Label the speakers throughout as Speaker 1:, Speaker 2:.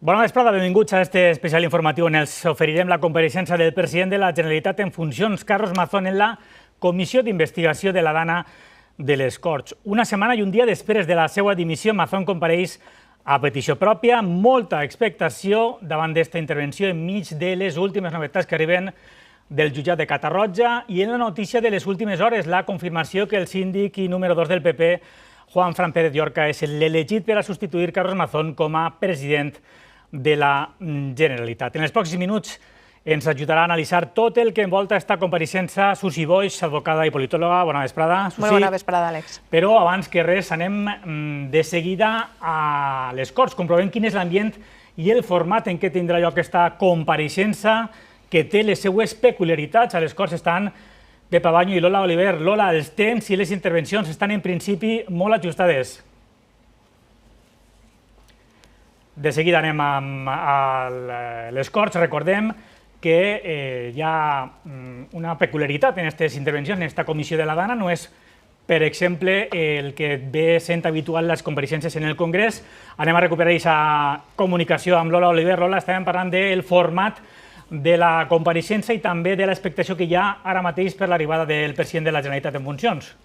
Speaker 1: Bona vesprada, benvinguts a este especial informatiu on els oferirem la compareixença del president de la Generalitat en funcions, Carlos Mazón, en la Comissió d'Investigació de la Dana de les Corts. Una setmana i un dia després de la seva dimissió, Mazón compareix a petició pròpia, molta expectació davant d'esta intervenció enmig de les últimes novetats que arriben del jutjat de Catarroja i en la notícia de les últimes hores, la confirmació que el síndic i número 2 del PP, Juanfran Pérez Llorca, és l'elegit per a substituir Carlos Mazón com a president de la Generalitat. En els pròxims minuts ens ajudarà a analitzar tot el que envolta esta compareixença Susi Boix, advocada i politòloga. Bona vesprada, Susi.
Speaker 2: Molt bona vesprada, Àlex.
Speaker 1: Però abans que res anem de seguida a les Corts. Comprovem quin és l'ambient i el format en què tindrà lloc aquesta compareixença que té les seues peculiaritats. A les Corts estan Pepa Baño i Lola Oliver. Lola, els temps i les intervencions estan en principi molt ajustades. De seguida anem a les Corts. Recordem que hi ha una peculiaritat en aquestes intervencions, en aquesta comissió de la Dana. No és, per exemple, el que ve sent habitual les compareixences en el Congrés. Anem a recuperar aquesta comunicació amb Lola Oliver. Lola, estàvem parlant del format de la compareixença i també de l'expectació que hi ha ara mateix per l'arribada del president de la Generalitat en funcions.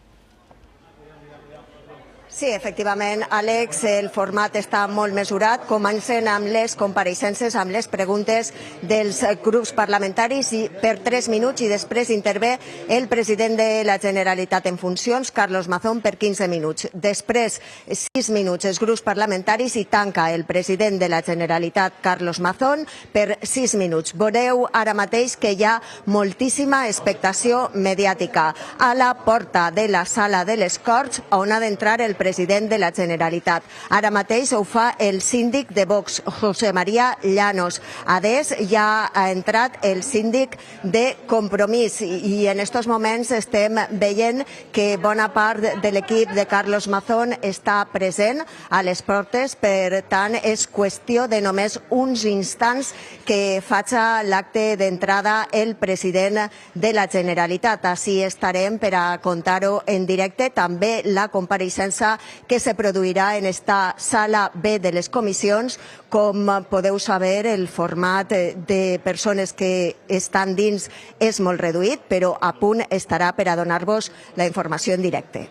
Speaker 3: Sí, efectivament, Àlex, el format està molt mesurat. Comencen amb les compareixences, amb les preguntes dels grups parlamentaris i per 3 minuts i després intervé el president de la Generalitat en funcions, Carlos Mazón, per 15 minuts. Després, 6 minuts els grups parlamentaris i tanca el president de la Generalitat, Carlos Mazón, per 6 minuts. Veureu ara mateix que hi ha moltíssima expectació mediàtica a la porta de la sala de les Corts on ha d'entrar el president de la Generalitat. Ara mateix ho fa el síndic de Vox, José María Llanos. A més, ja ha entrat el síndic de Compromís i en aquests moments estem veient que bona part de l'equip de Carlos Mazón està present a les portes, per tant és qüestió de només uns instants que faci l'acte d'entrada el president de la Generalitat. Així estarem per a contar-ho en directe, també la compareixença que se produirà en esta sala B de les comissions. Com podeu saber, el format de persones que estan dins és molt reduït, però a punt estarà per a donar-vos la informació en directe.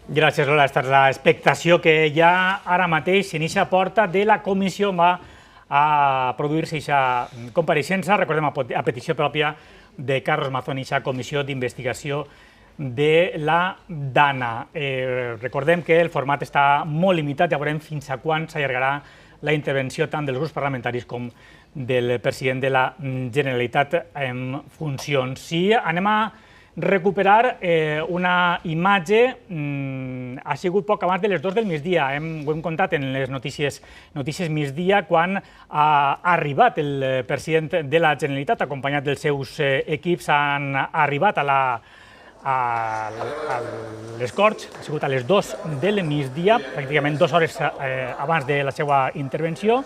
Speaker 1: Gràcies, Lola. Esta és l'expectació que hi ha ara mateix en aquesta porta de la comissió on va a produir-se aquesta compareixença. Recordem, a petició pròpia de Carlos Mazón, aquesta comissió d'investigació de la Dana. Recordem que el format està molt limitat, ja veurem fins a quan s'allargarà la intervenció tant dels grups parlamentaris com del president de la Generalitat en funcions. Sí, anem a recuperar una imatge, ha sigut poc abans de les 2 del migdia, ho hem contat en les notícies migdia, quan ha arribat el president de la Generalitat, acompanyat dels seus equips, han arribat a les Corts. Ha sigut a les 2 del migdia, pràcticament 2 hores abans de la seva intervenció,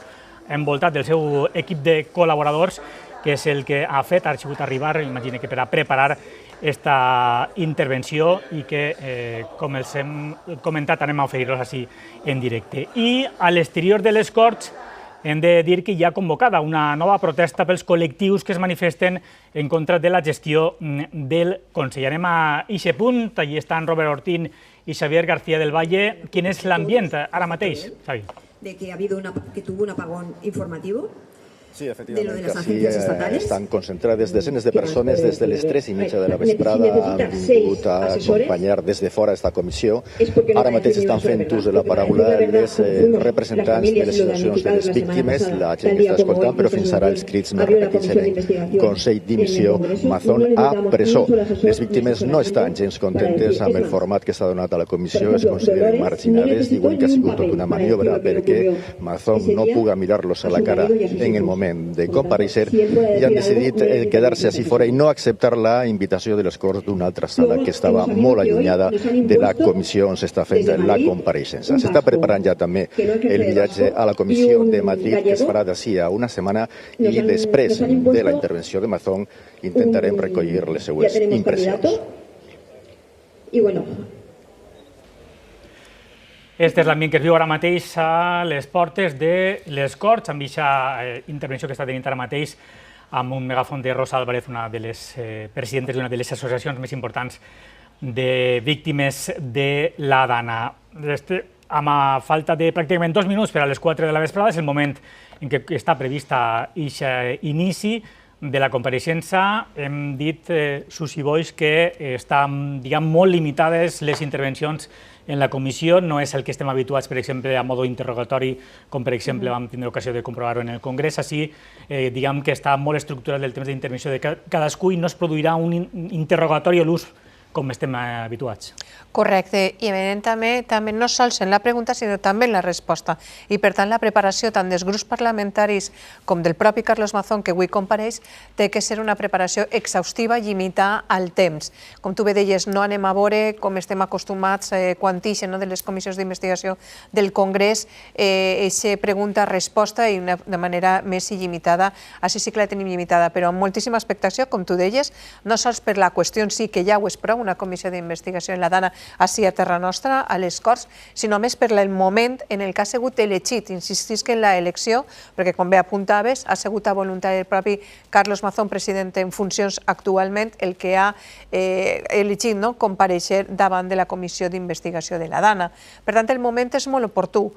Speaker 1: envoltat del seu equip de col·laboradors, que és el que ha fet, ha sigut arribar, imagino que per a preparar aquesta intervenció i que, com els hem comentat, anem a oferir-los així en directe. I a l'exterior de les Corts hem de dir que hi ha convocada una nova protesta pels col·lectius que es manifesten en contra de la gestió del Consell. Anem a aquest punt, allí estan Robert Ortín i Xavier García del Valle. Quin és l'ambient ara mateix, Xavi?
Speaker 4: De que tuvo un apagón informativo.
Speaker 5: Sí, efectivamente, así están concentrades decenes de persones des de les 3:30 de la vesprada, han vingut a acompanyar des de fora esta comissió. Ara mateix estan fent ús de la paraula els representants de les situacions de les víctimes, la gent que està escoltant, però fins ara els crits no repeteixen en Consell dimissió, Mazón a presó. Les víctimes no estan gens contentes amb el format que s'ha donat a la comissió, es consideren marginades, diuen que ha sigut tot una maniobra perquè Mazón no puga mirar-los a la cara en el moment de comparèixer i han decidit quedar-se així fora i no acceptar la invitació de les Corts d'una altra sala que estava molt allunyada de la comissió on s'està fent la compareixença. S'està preparant ja també el viatge a la comissió de Madrid, que es farà d'ací a una setmana, i després de la intervenció de Mazón intentarem recollir les seues impressions.
Speaker 4: I bueno,
Speaker 1: Este és l'ambient que es viu ara mateix a les portes de les Corts, amb aquesta intervenció que està tenint ara mateix amb un megafon de Rosa Álvarez, una de les presidentes d'una de les associacions més importants de víctimes de la Dana. Amb a falta de pràcticament 2 minuts per a les 4 de la vesprada, és el moment en què està prevista aquest inici de la compareixença. Hem dit, Susi Boix, que estan, diguem, molt limitades les intervencions en la comissió. No és el que estem habituats, per exemple, a modo interrogatori, com per exemple vam tindre ocasió de comprovar-ho en el Congrés. Així, diguem que està molt estructurat el temps d'intervenció de cadascú i no es produirà un interrogatori a l'ús com estem habituats.
Speaker 2: Correcte, i evidentment també no sols en la pregunta sinó també en la resposta, i per tant la preparació tant dels grups parlamentaris com del propi Carlos Mazón, que avui compareix, té que ser una preparació exhaustiva i limitar el temps. Com tu bé deies, no anem a veure com estem acostumats quan ixen de les comissions d'investigació del Congrés, aquesta pregunta-resposta i de manera més il·limitada. Així sí que la tenim limitada, però amb moltíssima expectació, com tu deies, no sols per la qüestió en si, que ja ho és prou, una comissió d'investigació en la Dana així a terra nostra, a les Corts, sinó més per el moment en el que ha sigut elegit. Insistisc en l'elecció, perquè com bé apuntaves, ha sigut a voluntat del propi Carlos Mazón, president en funcions actualment, el que ha elegit comparèixer davant de la comissió d'investigació de la Dana. Per tant, el moment és molt oportú.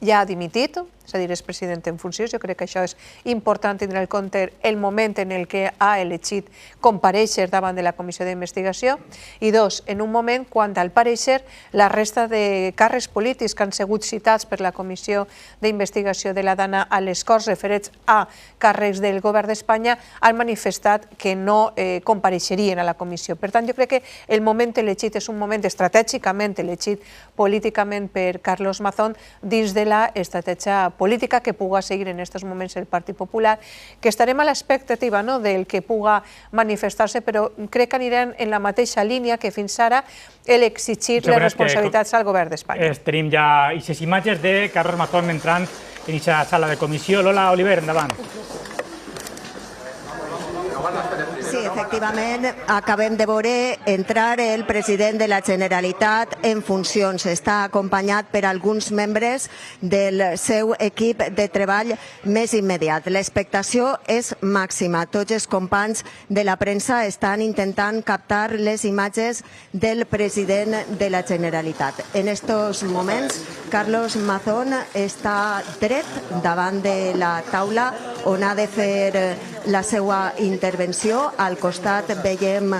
Speaker 2: Ja ha dimitit, és a dir, és president en funcions. Jo crec que això és important tindre en compte el moment en el que ha elegit comparèixer davant de la comissió d'investigació, i dos, en un moment quan al parèixer la resta de càrrecs polítics que han sigut citats per la comissió d'investigació de la Dana a les Corts referents a càrrecs del govern d'Espanya han manifestat que no compareixerien a la comissió. Per tant, jo crec que el moment elegit és un moment estratègicament elegit políticament per Carlos Mazón dins de l'estratègia política que puga seguir en aquests moments el Partit Popular, que estarem a l'expectativa del que puga manifestar-se, però crec que aniran en la mateixa línia que fins ara l'exigir les responsabilitats al govern d'Espanya.
Speaker 1: Tenim ja aquestes imatges de Carlos Mazón entrant en aquesta sala de comissió. Lola Oliver, endavant.
Speaker 3: Sí, efectivament, acabem de veure entrar el president de la Generalitat en funcions. Està acompanyat per alguns membres del seu equip de treball més immediat. L'expectació és màxima. Tots els companys de la premsa estan intentant captar les imatges del president de la Generalitat. En aquests moments, Carlos Mazón està dret davant de la taula on ha de fer la seva intervenció. Al costat veiem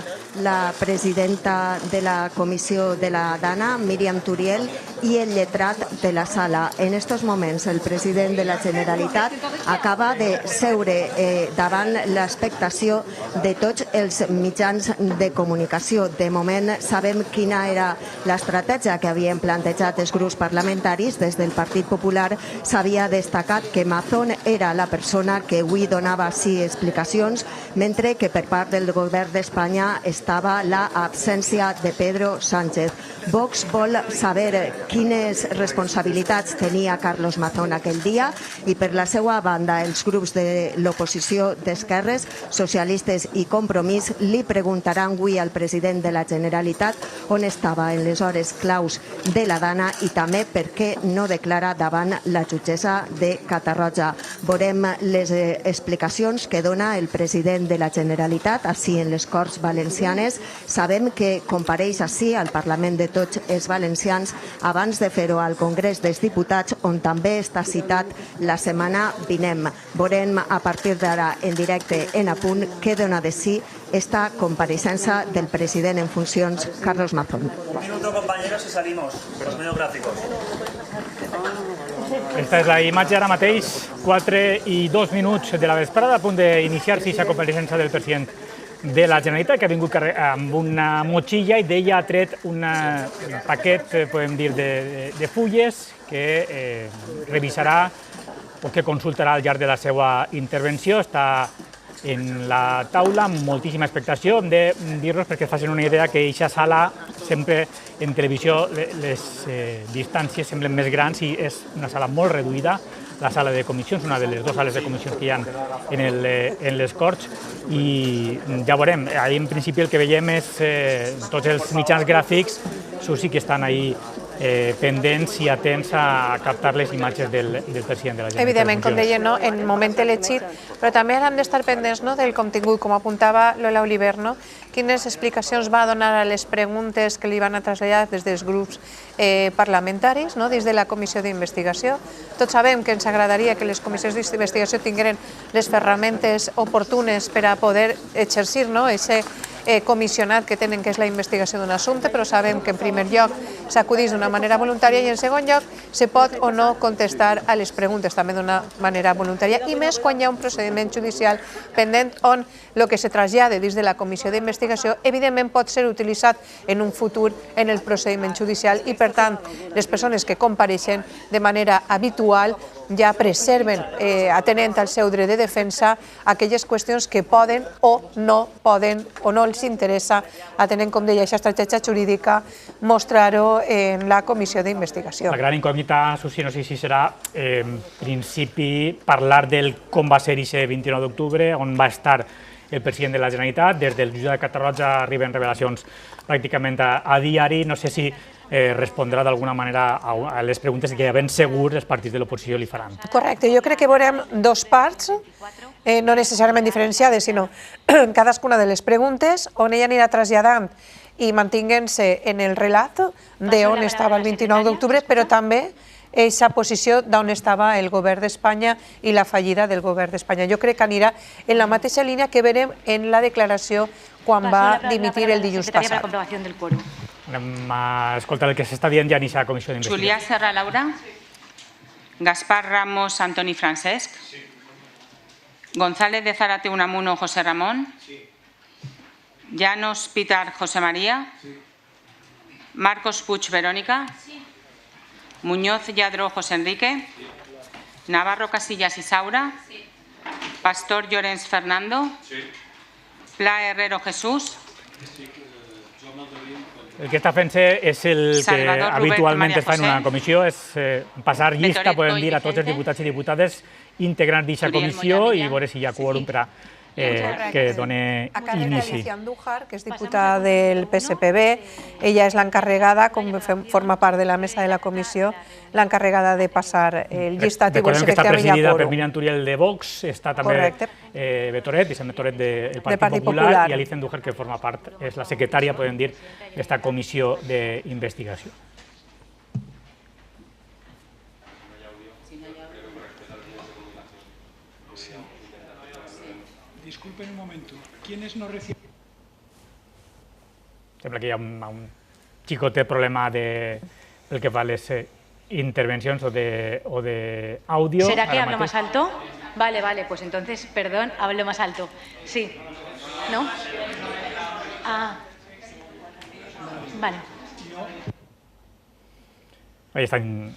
Speaker 3: la presidenta de la comissió de la Dana, Míriam Turiel, i el lletrat de la sala. En aquests moments el president de la Generalitat acaba de seure davant l'expectació de tots els mitjans de comunicació. De moment sabem quina era l'estratègia que havien plantejat els grups parlamentaris. Des del Partit Popular s'havia destacat que Mazón era la persona que avui donava sí explicacions, mentre que per part del govern d'Espanya estava l'absència de Pedro Sánchez. Vox vol saber quines responsabilitats tenia Carlos Mazón aquell dia i per la seva banda els grups de l'oposició d'esquerres, socialistes i Compromís li preguntaran avui al president de la Generalitat on estava en les hores claus de la Dana i també per què no declara davant la jutgessa de Catarroja. Veurem les explicacions que dona el president de la Generalitat així en les Corts Valencianes. Sabem que compareix així al Parlament de tots els valencians abans de fer-ho al Congrés dels Diputats, on també està citat la setmana vinent. Veurem a partir d'ara en directe en Apunt què dona de sí esta compareixença del president en funcions, Carlos Mazón.
Speaker 6: Un minuto, compañeros, y salimos. Los medios gráficos.
Speaker 1: Esta és la imatge ara mateix, 4 i 2 minuts de la vesprada, a punt d'iniciar-se aquesta compareixença del president de la Generalitat, que ha vingut amb una motxilla i d'ella ha tret un paquet, podem dir, de fulles que revisarà o que consultarà al llarg de la seva intervenció. Està en la taula amb moltíssima expectació. Hem de dir-nos, perquè facin una idea, que aquesta sala sempre en televisió les distàncies semblen més grans i és una sala molt reduïda, la sala de comissions, una de les dues sales de comissions que hi ha en les Corts, i ja veurem. Ahir en principi el que veiem és tots els mitjans gràfics, sí que estan ahí pendents i atents a captar les imatges del president de la Generalitat.
Speaker 2: Evidentment, com deia, no, en moment elegit, però també hem d'estar pendents del contingut, com apuntava Lola Oliver, quines explicacions va donar a les preguntes que li van a traslladar des dels grups parlamentaris, des de la comissió d'investigació. Tots sabem que ens agradaria que les comissions d'investigació tingueren les ferramentes oportunes per a poder exercir aquest comissionat que tenen, que és la investigació d'un assumpte, però sabem que en primer lloc s'acudeix d'una manera voluntària i en segon lloc se pot o no contestar a les preguntes també d'una manera voluntària, i més quan hi ha un procediment judicial pendent on el que se trasllada des de la comissió d'investigació evidentment pot ser utilitzat en un futur en el procediment judicial i per tant les persones que compareixen de manera habitual ja preserven, atenent al seu dret de defensa, aquelles qüestions que poden o no poden o no els interessa, atenent, com deia, aquesta estratègia jurídica, mostrar-ho en la comissió d'investigació.
Speaker 1: La gran incògnita, Susi, no sé si serà, en principi, parlar del com va ser aquest 29 d'octubre, on va estar el president de la Generalitat. Des del jutjat de Catarroja arriben revelacions pràcticament a diari. No sé si respondrà d'alguna manera a les preguntes que ja ben segur els partits de l'oposició li faran.
Speaker 2: Correcte, jo crec que veurem dos parts, no necessàriament diferenciades, sinó cadascuna de les preguntes, on ella anirà traslladant i mantinguent-se en el relat d'on estava el 29 d'octubre, però també aquesta posició d'on estava el govern d'Espanya i la fallida del govern d'Espanya. Jo crec que anirà en la mateixa línia que verem en la declaració quan va dimitir el dilluns passat.
Speaker 1: Anem a escoltar el que s'està dient ja a iniciar la comissió d'investigació.
Speaker 7: Julià Serra Laura. Gaspar Ramos Antoni Francesc. González de Zárate Unamuno José Ramón. Llanos Pitar José María. Marcos Puig Verónica. Muñoz Lladró José Enrique. Navarro Casillas Isaura. Pastor Llorens Fernando. Pla Herrero Jesús.
Speaker 1: El que està fent-se és el que habitualment es fa en una comissió, és passar llista, podem dir, a tots els diputats i diputades integrants d'aquesta comissió i veure si hi ha quòrum per a que doni inici.
Speaker 2: Alicia Andújar, que és diputada del PSPB, ella és l'encarregada, com forma part de la mesa de la comissió, l'encarregada de passar el llistat.
Speaker 1: Recordem que està presidida per Miriam Turiel de Vox, està també Betoret, Vicent Betoret del Partit Popular, i Alicia Andújar, que forma part, és la secretària, podem dir, d'esta comissió d'investigació.
Speaker 8: Disculpen un momento, ¿quiénes no reciben?
Speaker 1: Sembla que hi ha un xicotet problema pel que fa a les intervencions o de audio.
Speaker 9: ¿Será que hablo más alto? Vale, pues entonces, perdón, hablo más alto. Sí. ¿No? Ah. Vale.
Speaker 1: Estan,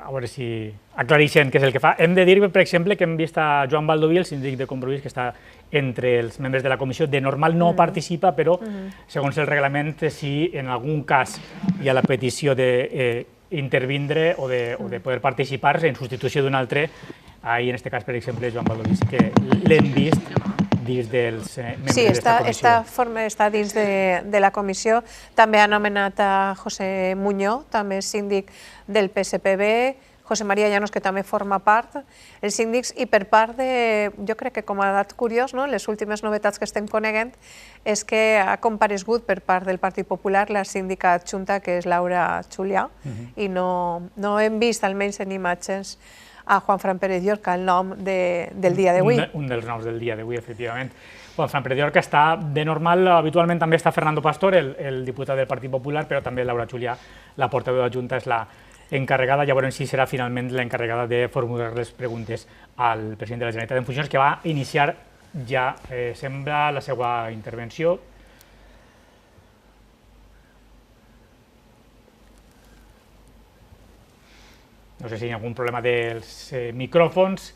Speaker 1: a veure si aclareixen què és el que fa. Hem de dir, per exemple, que hem vist a Joan Baldoví, el síndic de Compromís, que està entre els membres de la comissió. De normal no participa, però segons el reglament, si en algun cas hi ha la petició d'intervindre o de poder participar en substitució d'un altre, ahir, en aquest cas, per exemple, Joan Baldoví, que l'hem vist dins dels membres d'aquesta comissió.
Speaker 2: Sí, està dins de la comissió. També ha nomenat a José Muñoz, també síndic del PSPB, José María Llanos, que també forma part, els síndics, i per part de, jo crec que com a dat curiós, les últimes novetats que estem coneguent és que ha comparegut per part del Partit Popular la síndica adjunta, que és Laura Julià, i no hem vist, almenys en imatges, a Juanfran Pérez Llorca, el nom del dia d'avui.
Speaker 1: Un dels noms del dia d'avui, efectivament. Juanfran Pérez Llorca està de normal, habitualment també està Fernando Pastor, el diputat del Partit Popular, però també Laura Julià, la portaveu de la Junta, és la encarregada. Ja veurem si serà finalment l'encarregada de formular les preguntes al president de la Generalitat en funcions, que va iniciar ja, sembla, la seva intervenció. No sé si hi ha algun problema dels micròfons.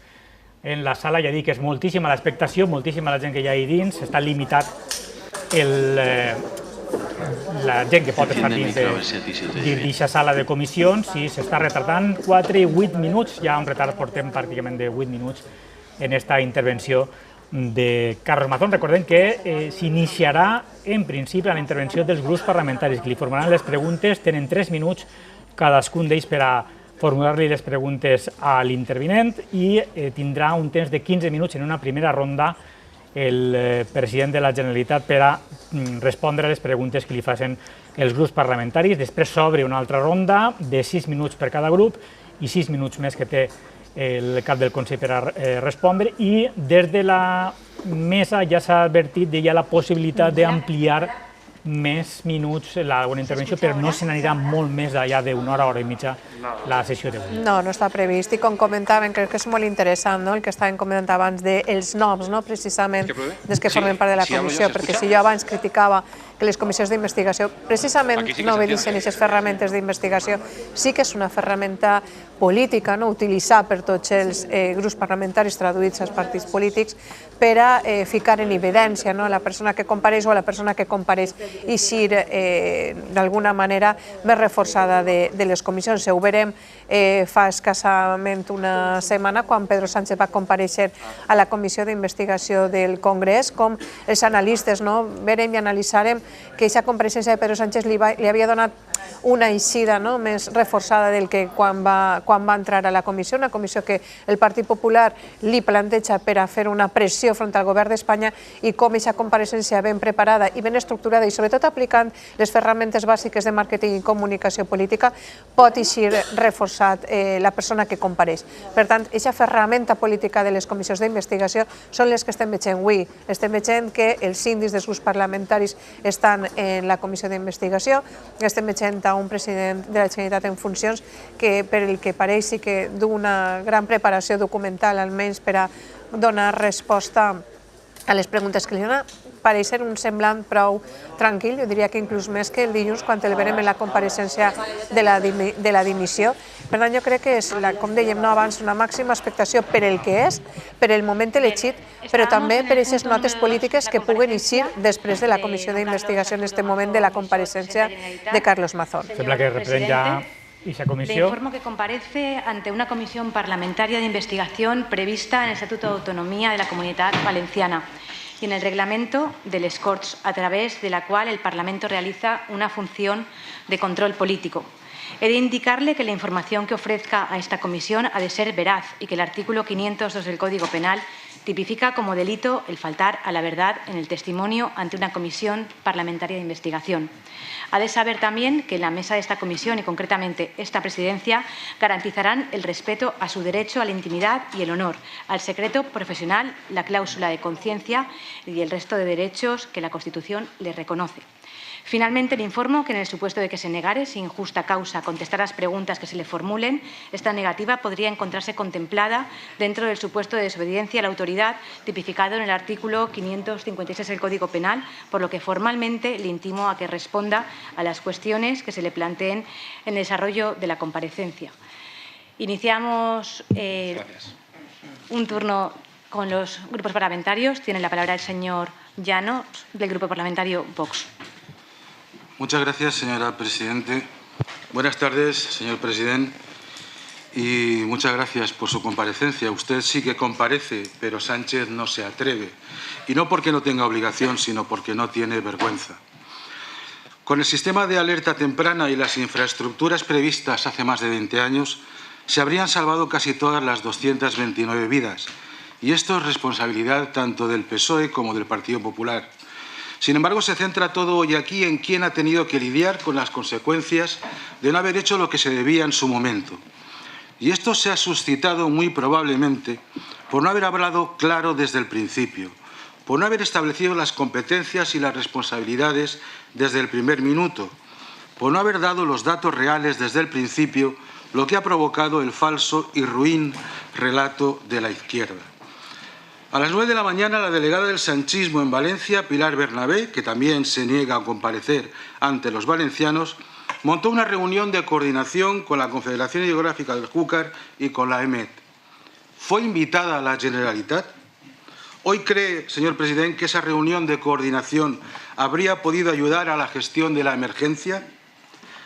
Speaker 1: En la sala ja dic que és moltíssima l'expectació, moltíssima la gent que hi ha ahí dins, està limitat la gent que pot estar dins d'aquesta sala de comissions i s'està retardant 4 i 8 minuts, hi ha un retard, portem pràcticament de 8 minuts en aquesta intervenció de Carlos Mazón. Recordem que s'iniciarà en principi la intervenció dels grups parlamentaris que li formaran les preguntes, tenen 3 minuts cadascun d'ells per a formular-li les preguntes a l'intervinent i tindrà un temps de 15 minuts en una primera ronda el president de la Generalitat per a respondre a les preguntes que li facin els grups parlamentaris. Després s'obre una altra ronda de 6 minuts per cada grup i 6 minuts més que té el cap del Consell per a respondre, i des de la mesa ja s'ha advertit que hi ha la possibilitat d'ampliar més minuts una intervenció, però no se n'anirà molt més allà d'una hora, hora i mitja la sessió d'avui.
Speaker 2: No, no està previst, i com comentaven, crec que és molt interessant el que estàvem comentant abans dels noms, precisament, des que formen part de la comissió, perquè si jo abans criticava que les comissions d'investigació precisament no obedeixen aquestes ferramentes d'investigació, sí que és una ferramenta política, utilitzar per tots els grups parlamentaris traduïts als partits polítics per a ficar en evidència la persona que compareix o la persona que compareix i ser d'alguna manera més reforçada de les comissions. Ho veurem fa escassament una setmana quan Pedro Sánchez va comparèixer a la comissió d'investigació del Congrés, com els analistes verem i analitzarem que aquesta compareixença de Pedro Sánchez li havia donat una eixida més reforçada del que quan va entrar a la comissió, una comissió que el Partit Popular li planteja per a fer una pressió front al govern d'Espanya, i com aquesta compareixença ben preparada i ben estructurada i sobretot aplicant les ferramentes bàsiques de màrqueting i comunicació política pot eixir reforçat la persona que compareix. Per tant, aquesta ferramenta política de les comissions d'investigació són les que estem veient avui. Estem veient que els síndics dels grups parlamentaris estan en la comissió d'investigació, estem veient a un president de la Generalitat en funcions que per el que pareix sí que du una gran preparació documental, almenys per a donar resposta a les preguntes que li dona, pareix ser un semblant prou tranquil, jo diria que inclús més que el dilluns quan el verem en la compareixença de la dimissió. Per tant, jo crec que és, com dèiem abans, una màxima expectació per el que és, per el moment elegit, però també per aquestes notes polítiques que puguen eixir després de la comissió d'investigació en aquest moment de la compareixença de Carlos Mazón.
Speaker 1: Sembla que reprèn ja esa comisión.
Speaker 9: Le informo que comparece ante una comisión parlamentaria de investigación prevista en el Estatuto de Autonomía de la Comunidad Valenciana y en el reglamento del les Corts, a través de la cual el Parlamento realiza una función de control político. He de indicarle que la información que ofrezca a esta comisión ha de ser veraz y que el artículo 502 del Código Penal tipifica como delito el faltar a la verdad en el testimonio ante una comisión parlamentaria de investigación. Ha de saber también que la mesa de esta comisión y concretamente esta presidencia garantizarán el respeto a su derecho a la intimidad y el honor, al secreto profesional, la cláusula de conciencia y el resto de derechos que la Constitución les reconoce. Finalmente, le informo que en el supuesto de que se negare sin justa causa contestar las preguntas que se le formulen, esta negativa podría encontrarse contemplada dentro del supuesto de desobediencia a la autoridad tipificado en el artículo 556 del Código Penal, por lo que formalmente le intimo a que responda a las cuestiones que se le planteen en el desarrollo de la comparecencia. Iniciamos un turno con los grupos parlamentarios. Tiene la palabra el señor Llanos, del Grupo Parlamentario Vox.
Speaker 10: Muchas gracias, señora Presidente. Buenas tardes, señor Presidente, y muchas gracias por su comparecencia. Usted sí que comparece, pero Sánchez no se atreve. Y no porque no tenga obligación, sino porque no tiene vergüenza. Con el sistema de alerta temprana y las infraestructuras previstas hace más de 20 años, se habrían salvado casi todas las 229 vidas. Y esto es responsabilidad tanto del PSOE como del Partido Popular. Sin embargo, se centra todo hoy aquí en quién ha tenido que lidiar con las consecuencias de no haber hecho lo que se debía en su momento. Y esto se ha suscitado muy probablemente por no haber hablado claro desde el principio, por no haber establecido las competencias y las responsabilidades desde el primer minuto, por no haber dado los datos reales desde el principio, lo que ha provocado el falso y ruin relato de la izquierda. A las 9 de la mañana, la delegada del sanchismo en Valencia, Pilar Bernabé, que también se niega a comparecer ante los valencianos, montó una reunión de coordinación con la Confederación Hidrográfica del Júcar y con la EMET. ¿Fue invitada a la Generalitat? ¿Hoy cree, señor presidente, que esa reunión de coordinación habría podido ayudar a la gestión de la emergencia?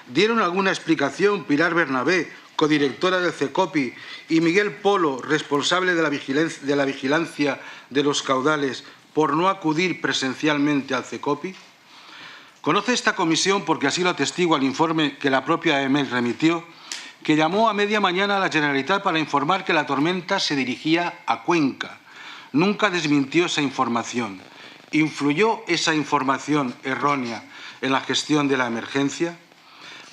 Speaker 10: ¿Dieron alguna explicación Pilar Bernabé, codirectora del CECOPI, y Miguel Polo, responsable de la vigilancia de los caudales, por no acudir presencialmente al CECOPI? Conoce esta comisión, porque así lo atestigua el informe que la propia EMEL remitió, que llamó a media mañana a la Generalitat para informar que la tormenta se dirigía a Cuenca. Nunca desmintió esa información. ¿Influyó esa información errónea en la gestión de la emergencia?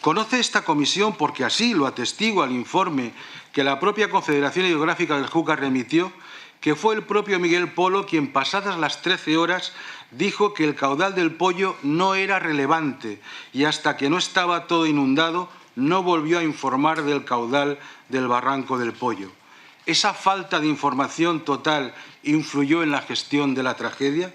Speaker 10: Conoce esta comisión, porque así lo atestigua el informe que la propia Confederación Hidrográfica del Júcar remitió, que fue el propio Miguel Polo quien, pasadas las 13 horas, dijo que el caudal del Pollo no era relevante y hasta que no estaba todo inundado no volvió a informar del caudal del barranco del Pollo. ¿Esa falta de información total influyó en la gestión de la tragedia?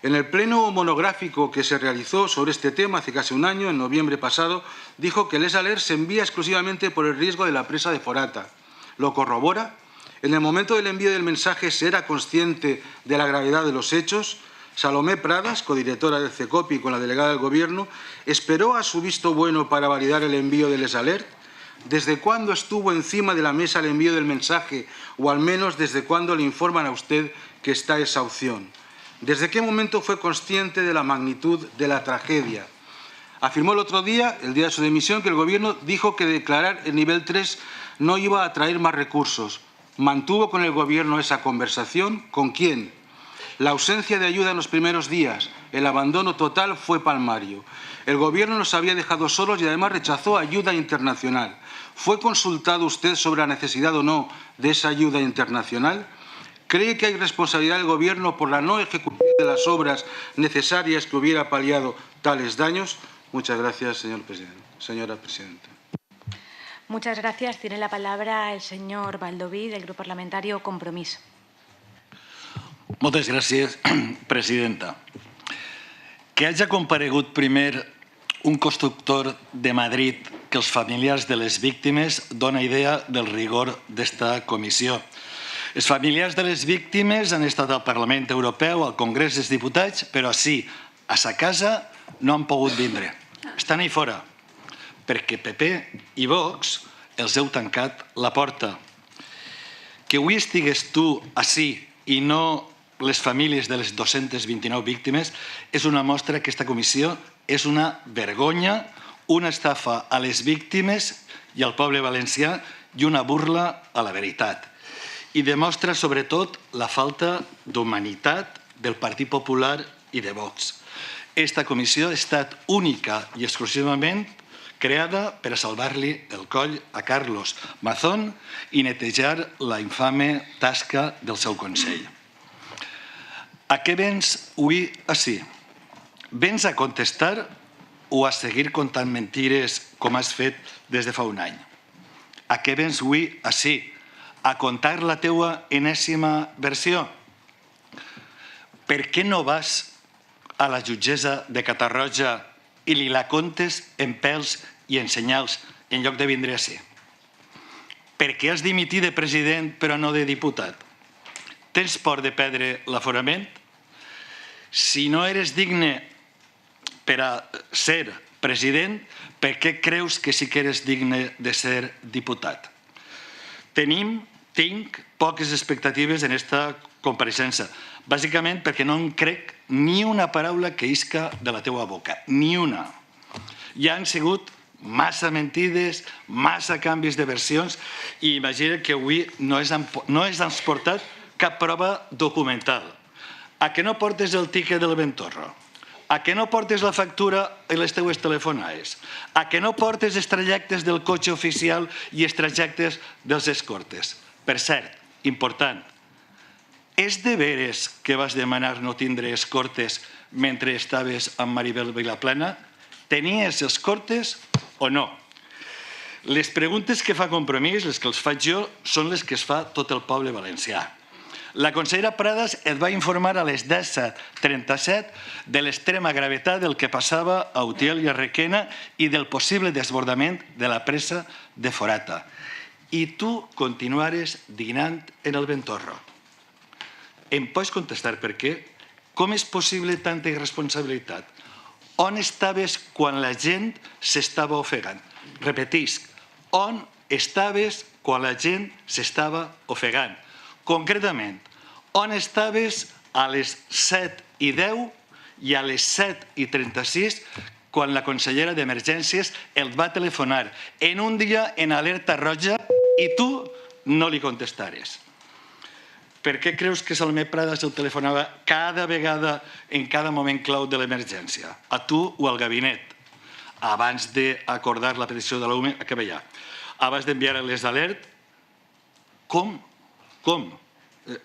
Speaker 10: En el pleno monográfico que se realizó sobre este tema hace casi un año, en noviembre pasado, dijo que el ESALER se envía exclusivamente por el riesgo de la presa de Forata. ¿Lo corrobora? En el momento del envío del mensaje, ¿se era consciente de la gravedad de los hechos? Salomé Pradas, codirectora del CECOPI con la delegada del Gobierno, ¿esperó a su visto bueno para validar el envío del ESALER? ¿Desde cuándo estuvo encima de la mesa el envío del mensaje, o al menos desde cuándo le informan a usted que está esa opción? ¿Desde qué momento fue consciente de la magnitud de la tragedia? Afirmó el otro día, el día de su dimisión, que el Gobierno dijo que declarar el nivel 3 no iba a atraer más recursos. ¿Mantuvo con el Gobierno esa conversación? ¿Con quién? La ausencia de ayuda en los primeros días, el abandono total fue palmario. El Gobierno nos había dejado solos y además rechazó ayuda internacional. ¿Fue consultado usted sobre la necesidad o no de esa ayuda internacional? ¿Cree que hay responsabilidad del Gobierno por la no ejecución de las obras necesarias que hubiera paliado tales daños? Muchas gracias, señora presidenta.
Speaker 9: Muchas gracias. Tiene la palabra el señor Baldoví, del Grup Parlamentari Compromís.
Speaker 11: Moltes gràcies, presidenta. Que hagi comparegut primer un constructor de Madrid que els familiars de les víctimes dona idea del rigor d'esta comissió. Els familiars de les víctimes han estat al Parlament Europeu, al Congrés dels Diputats, però així, a sa casa, no han pogut vindre. Estan ahí fora, perquè PP i Vox els heu tancat la porta. Que avui estigues tu així i no les famílies de les 229 víctimes és una mostra que aquesta comissió és una vergonya, una estafa a les víctimes i al poble valencià i una burla a la veritat. I demostra sobretot la falta d'humanitat del Partit Popular i de Vox. Aquesta comissió ha estat única i exclusivament creada per a salvar-li el coll a Carlos Mazón i netejar la infame tasca del seu Consell. A què vens avui així? Vens a contestar o a seguir contant mentires com has fet des de fa un any? A què vens avui així? A contar la teua enèsima versió? Per què no vas a la jutgessa de Catarroja i li la contes en pèls i en senyals en lloc de vindre així? Per què has dimitit de president però no de diputat? Tens por de perdre l'aforament? Si no eres digne per a ser president, per què creus que sí que eres digne de ser diputat? Tinc poques expectatives en aquesta compareixença, bàsicament perquè no em crec ni una paraula que isca de la teua boca, ni una. Ja han sigut massa mentides, massa canvis de versions i imagina que avui no has portat cap prova documental. A què no portes el tiquet del Ventorro? A què no portes la factura i les teues telefonades? A què no portes els trajectes del cotxe oficial i els trajectes dels escortes? Per cert, important, és de veres que vas demanar no tindre escortes mentre estaves amb Maribel Vilaplana? Tenies escortes o no? Les preguntes que fa Compromís, les que els faig jo, són les que es fa tot el poble valencià. La consellera Pradas et va informar a les 17:37 de l'extrema gravetat del que passava a Utiel i a Requena i del possible desbordament de la presa de Forata. I tu continuares dinant en el Ventorro. Em pots contestar per què? Com és possible tanta irresponsabilitat? On estaves quan la gent s'estava ofegant? Repetisc, on estaves quan la gent s'estava ofegant? Concretament, on estaves a les 7:10 i a les 7:36, quan la consellera d'Emergències el va telefonar en un dia en alerta roja i tu no li contestares. Per què creus que Salomé Pradas el telefonava cada vegada en cada moment clau de l'emergència? A tu o al gabinet? Abans d'acordar la petició de l'UME, acaba ja. Abans d'enviar les d'alert, com?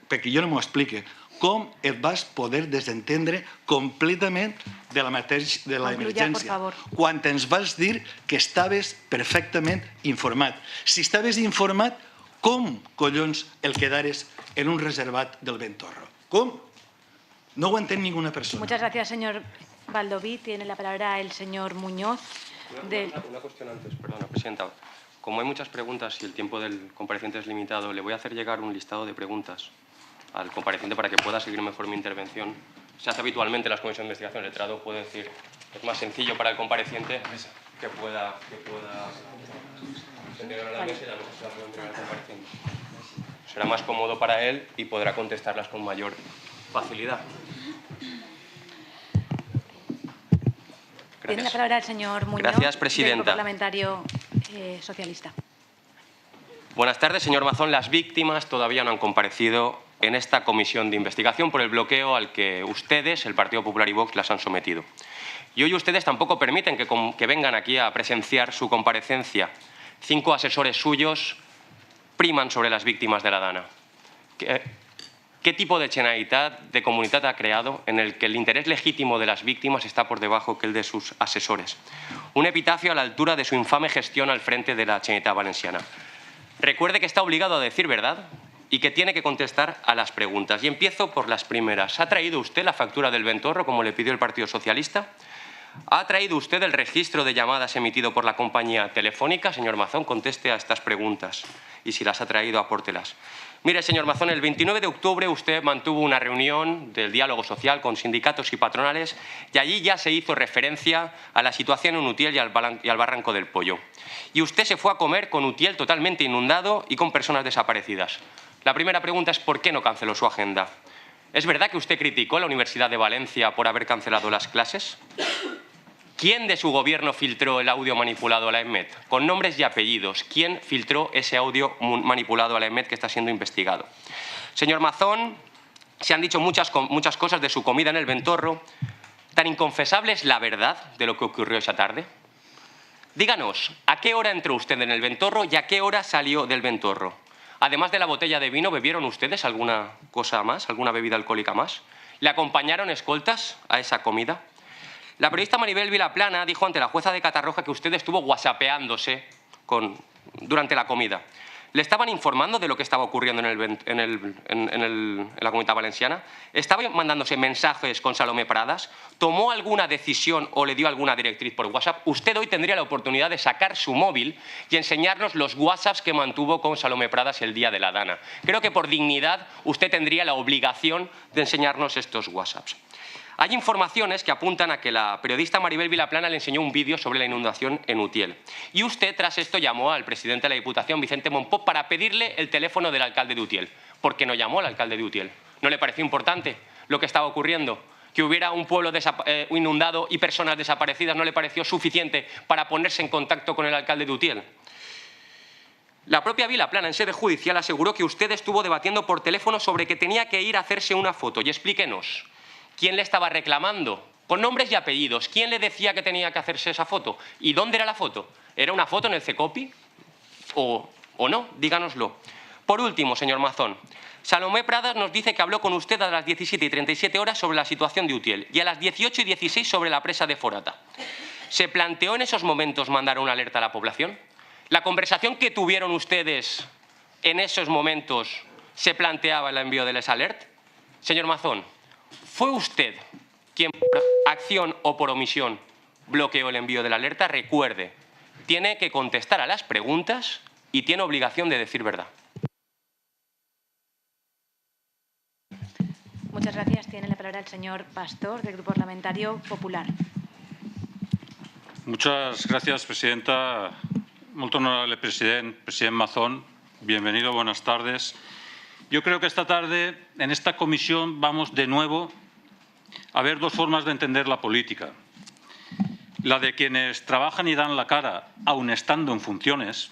Speaker 11: Perquè jo no m'ho explique. Com et vas poder desentendre completament de l'emergència quan ens vas dir que estaves perfectament informat? Si estaves informat, com collons el quedares en un reservat del Ventorro? ¿Cómo? No ho entén ninguna persona.
Speaker 9: Muchas gracias, señor Baldoví. Tiene la palabra el señor Muñoz.
Speaker 12: Una cuestión antes, perdona, presidenta. Como hay muchas preguntas y el tiempo del compareciente es limitado, le voy a hacer llegar un listado de preguntas al compareciente para que pueda seguir mejor mi intervención. Se hace habitualmente en las comisiones de investigación. El letrado puede decir, es más sencillo para el compareciente que pueda entregar a la mesa y la mesa se la puede entregar al compareciente. Será más cómodo para él y podrá contestarlas con mayor facilidad. Gracias.
Speaker 9: Tiene la palabra el señor Muñoz,
Speaker 12: Gracias, presidenta.
Speaker 9: del Grupo Parlamentario Socialista.
Speaker 12: Buenas tardes, señor Mazón. Las víctimas todavía no han comparecido en esta comisión de investigación por el bloqueo al que ustedes, el Partido Popular y Vox, las han sometido. Y hoy ustedes tampoco permiten que vengan aquí a presenciar su comparecencia. 5 asesores suyos priman sobre las víctimas de la Dana. ¿Qué tipo de Generalitat, de comunitat ha creado en el que el interés legítimo de las víctimas está por debajo que el de sus asesores? Un epitafio a la altura de su infame gestión al frente de la Generalitat Valenciana. Recuerde que está obligado a decir verdad y que tiene que contestar a las preguntas. Y empiezo por las primeras. ¿Ha traído usted la factura del Ventorro, como le pidió el Partido Socialista? ¿Ha traído usted el registro de llamadas emitido por la compañía telefónica? Señor Mazón, conteste a estas preguntas. Y si las ha traído, apórtelas. Mire, señor Mazón, el 29 de octubre usted mantuvo una reunión del diálogo social con sindicatos y patronales y allí ya se hizo referencia a la situación en Utiel y al Barranco del Pollo. Y usted se fue a comer con Utiel totalmente inundado y con personas desaparecidas. La primera pregunta es ¿por qué no canceló su agenda? ¿Es verdad que usted criticó a la Universidad de Valencia por haber cancelado las clases? ¿Quién de su gobierno filtró el audio manipulado a la EMET? Con nombres y apellidos. ¿Quién filtró ese audio manipulado a la EMET que está siendo investigado? Señor Mazón, se han dicho muchas cosas de su comida en el Ventorro. ¿Tan inconfesable es la verdad de lo que ocurrió esa tarde? Díganos, ¿a qué hora entró usted en el Ventorro y a qué hora salió del Ventorro? Además de la botella de vino, ¿bebieron ustedes alguna cosa más, alguna bebida alcohólica más? ¿Le acompañaron escoltas a esa comida? La periodista Maribel Vilaplana dijo ante la jueza de Catarroja que usted estuvo whatsappeándose durante la comida. ¿Le estaban informando de lo que estaba ocurriendo en la Comunidad Valenciana? ¿Estaba mandándose mensajes con Salomé Pradas? ¿Tomó alguna decisión o le dio alguna directriz por WhatsApp? Usted hoy tendría la oportunidad de sacar su móvil y enseñarnos los WhatsApps que mantuvo con Salomé Pradas el día de la Dana. Creo que por dignidad usted tendría la obligación de enseñarnos estos WhatsApps. Hay informaciones que apuntan a que la periodista Maribel Vilaplana le enseñó un vídeo sobre la inundación en Utiel. Y usted, tras esto, llamó al presidente de la Diputación, Vicente Monpó, para pedirle el teléfono del alcalde de Utiel. ¿Por qué no llamó al alcalde de Utiel? ¿No le pareció importante lo que estaba ocurriendo? ¿Que hubiera un pueblo inundado y personas desaparecidas no le pareció suficiente para ponerse en contacto con el alcalde de Utiel? La propia Vilaplana, en sede judicial, aseguró que usted estuvo debatiendo por teléfono sobre que tenía que ir a hacerse una foto. Y explíquenos. ¿Quién le estaba reclamando? Con nombres y apellidos. ¿Quién le decía que tenía que hacerse esa foto? ¿Y dónde era la foto? ¿Era una foto en el CECOPI? ¿O no? Díganoslo. Por último, señor Mazón, Salomé Pradas nos dice que habló con usted a las 17:37 horas sobre la situación de Utiel y a las 18:16 sobre la presa de Forata. ¿Se planteó en esos momentos mandar una alerta a la población? ¿La conversación que tuvieron ustedes en esos momentos se planteaba el envío de esa alert? Señor Mazón, ¿fue usted quien por acción o por omisión bloqueó el envío de la alerta? Recuerde, tiene que contestar a las preguntas y tiene obligación de decir verdad.
Speaker 9: Muchas gracias. Tiene la palabra el señor Pastor, del Grupo Parlamentario Popular.
Speaker 13: Muchas gracias, presidenta. Muy honorable presidente Mazón, bienvenido, buenas tardes. Yo creo que esta tarde, en esta comisión, vamos de nuevo haber dos formas de entender la política. La de quienes trabajan y dan la cara aun estando en funciones,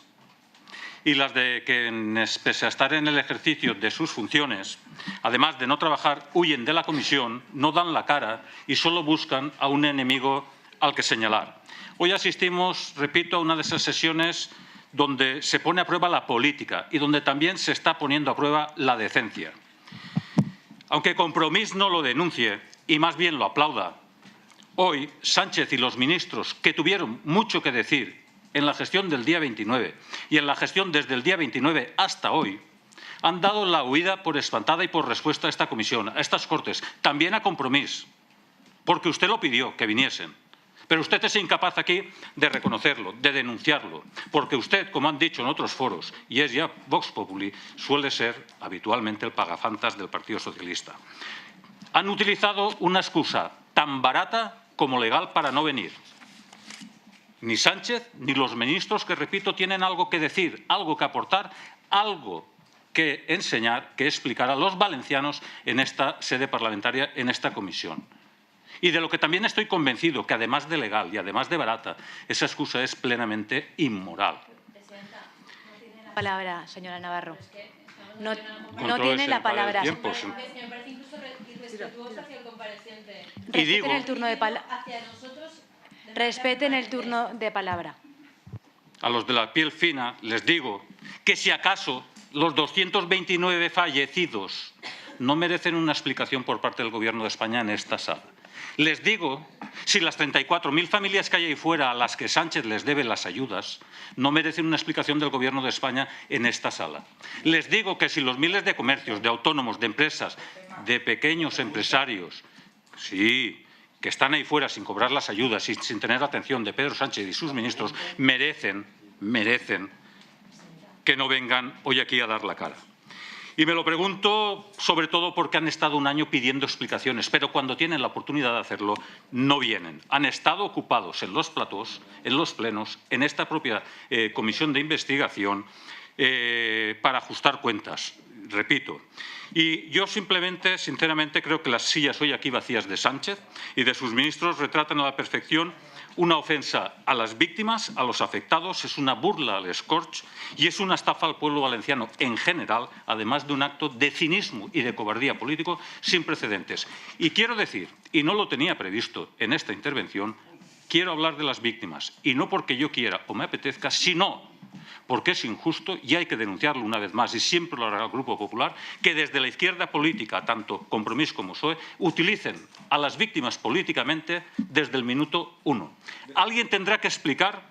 Speaker 13: y las de quienes, pese a estar en el ejercicio de sus funciones, además de no trabajar, huyen de la comisión, no dan la cara y solo buscan a un enemigo al que señalar. Hoy asistimos, repito, a una de esas sesiones donde se pone a prueba la política y donde también se está poniendo a prueba la decencia. Aunque Compromís no lo denuncie y más bien lo aplauda, hoy Sánchez y los ministros que tuvieron mucho que decir en la gestión del día 29 y en la gestión desde el día 29 hasta hoy, han dado la huida por espantada y por respuesta a esta comisión, a estas Cortes, también a Compromís, porque usted lo pidió, que viniesen. Pero usted es incapaz aquí de reconocerlo, de denunciarlo, porque usted, como han dicho en otros foros, y es ya Vox Populi, suele ser habitualmente el pagafantas del Partido Socialista. Han utilizado una excusa tan barata como legal para no venir. Ni Sánchez ni los ministros, que repito, tienen algo que decir, algo que aportar, algo que enseñar, que explicar a los valencianos en esta sede parlamentaria, en esta comisión. Y de lo que también estoy convencido, que además de legal y además de barata, esa excusa es plenamente inmoral.
Speaker 9: Presidenta, no tiene la palabra, señora Navarro. No tiene la palabra.
Speaker 13: Me parece incluso irrespetuoso hacia el compareciente. Respeten el turno de palabra.
Speaker 9: Respeten el turno de palabra.
Speaker 13: A los de la piel fina les digo que si acaso los 229 fallecidos no merecen una explicación por parte del Gobierno de España en esta sala. Les digo si las 34.000 familias que hay ahí fuera a las que Sánchez les debe las ayudas no merecen una explicación del Gobierno de España en esta sala. Les digo que si los miles de comercios, de autónomos, de empresas, de pequeños empresarios, sí, que están ahí fuera sin cobrar las ayudas y sin tener atención de Pedro Sánchez y sus ministros, merecen que no vengan hoy aquí a dar la cara. Y me lo pregunto sobre todo porque han estado un año pidiendo explicaciones, pero cuando tienen la oportunidad de hacerlo, no vienen. Han estado ocupados en los platós, en los plenos, en esta propia comisión de investigación, para ajustar cuentas, repito. Y yo simplemente, sinceramente, creo que las sillas hoy aquí vacías de Sánchez y de sus ministros retratan a la perfección una ofensa a las víctimas, a los afectados, es una burla al Scorch y es una estafa al pueblo valenciano en general, además de un acto de cinismo y de cobardía político sin precedentes. Y quiero decir, y no lo tenía previsto en esta intervención, quiero hablar de las víctimas, y no porque yo quiera o me apetezca, sino porque es injusto y hay que denunciarlo una vez más, y siempre lo hará el Grupo Popular, que desde la izquierda política, tanto Compromís como PSOE, utilicen a las víctimas políticamente desde el minuto 1. Alguien tendrá que explicar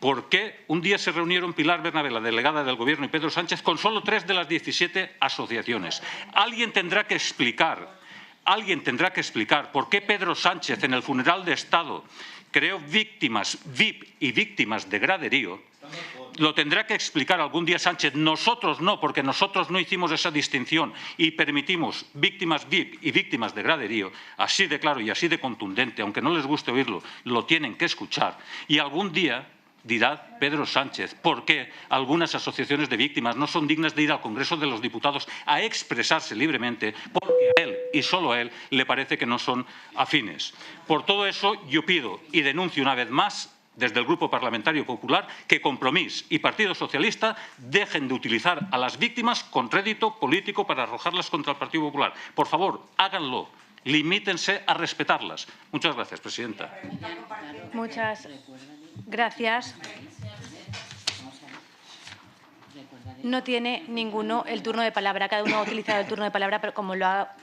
Speaker 13: por qué un día se reunieron Pilar Bernabé, la delegada del Gobierno, y Pedro Sánchez con solo 3 de las 17 asociaciones. Alguien tendrá que explicar por qué Pedro Sánchez en el funeral de Estado creó víctimas VIP y víctimas de graderío. Lo tendrá que explicar algún día Sánchez. Nosotros no, porque nosotros no hicimos esa distinción y permitimos víctimas VIP y víctimas de graderío. Así de claro y así de contundente, aunque no les guste oírlo, lo tienen que escuchar. Y algún día dirá Pedro Sánchez por qué algunas asociaciones de víctimas no son dignas de ir al Congreso de los Diputados a expresarse libremente, porque a él y solo a él le parece que no son afines. Por todo eso yo pido y denuncio una vez más desde el Grupo Parlamentario Popular que Compromís y Partido Socialista dejen de utilizar a las víctimas con rédito político para arrojarlas contra el Partido Popular. Por favor, háganlo. Limítense a respetarlas. Muchas gracias, presidenta.
Speaker 9: Muchas gracias. No tiene ninguno el turno de palabra. Cada uno ha utilizado el turno de palabra, pero como lo ha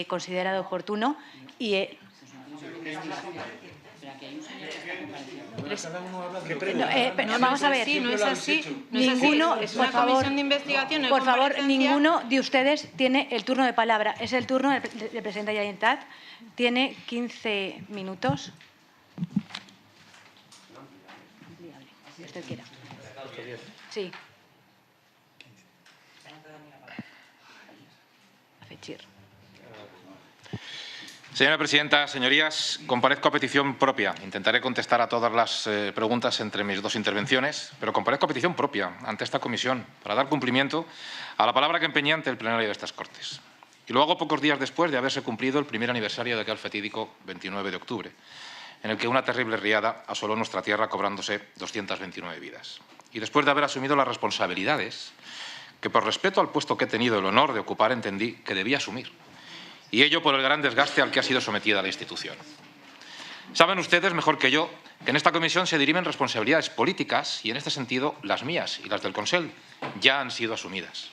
Speaker 9: considerado oportuno. Y vamos a ver.
Speaker 14: No es así.
Speaker 9: Ninguno, por favor, ninguno de ustedes tiene el turno de palabra. Es el turno del presidente Generalitat. Tiene 15 minutos. Si usted quiera. Sí.
Speaker 15: Señora presidenta, señorías, comparezco a petición propia. Intentaré contestar a todas las preguntas entre mis dos intervenciones, pero comparezco a petición propia ante esta comisión para dar cumplimiento a la palabra que empeñé ante el plenario de estas Cortes. Y lo hago pocos días después de haberse cumplido el primer aniversario de aquel fatídico 29 de octubre, en el que una terrible riada asoló nuestra tierra cobrándose 229 vidas. Y después de haber asumido las responsabilidades que, por respeto al puesto que he tenido el honor de ocupar, entendí que debía asumir. Y ello por el gran desgaste al que ha sido sometida la institución. Saben ustedes, mejor que yo, que en esta comisión se dirimen responsabilidades políticas y, en este sentido, las mías y las del Consell ya han sido asumidas.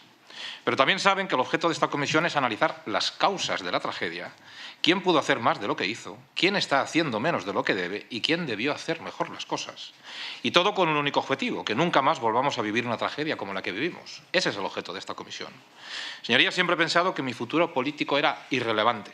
Speaker 15: Pero también saben que el objeto de esta comisión es analizar las causas de la tragedia, quién pudo hacer más de lo que hizo, quién está haciendo menos de lo que debe y quién debió hacer mejor las cosas. Y todo con un único objetivo, que nunca más volvamos a vivir una tragedia como la que vivimos. Ese es el objeto de esta comisión. Señorías, siempre he pensado que mi futuro político era irrelevante.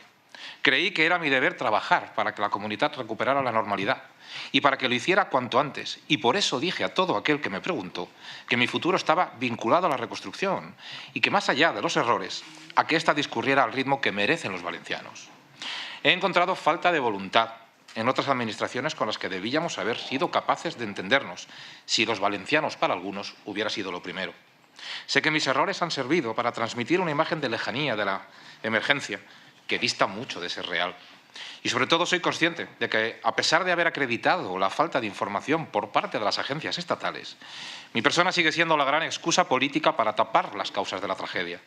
Speaker 15: Creí que era mi deber trabajar para que la comunidad recuperara la normalidad y para que lo hiciera cuanto antes. Y por eso dije a todo aquel que me preguntó que mi futuro estaba vinculado a la reconstrucción y que, más allá de los errores, a que ésta discurriera al ritmo que merecen los valencianos. He encontrado falta de voluntad en otras administraciones con las que debíamos haber sido capaces de entendernos, si los valencianos para algunos hubiera sido lo primero. Sé que mis errores han servido para transmitir una imagen de lejanía de la emergencia que dista mucho de ser real. Y sobre todo soy consciente de que, a pesar de haber acreditado la falta de información por parte de las agencias estatales, mi persona sigue siendo la gran excusa política para tapar las causas de la tragedia.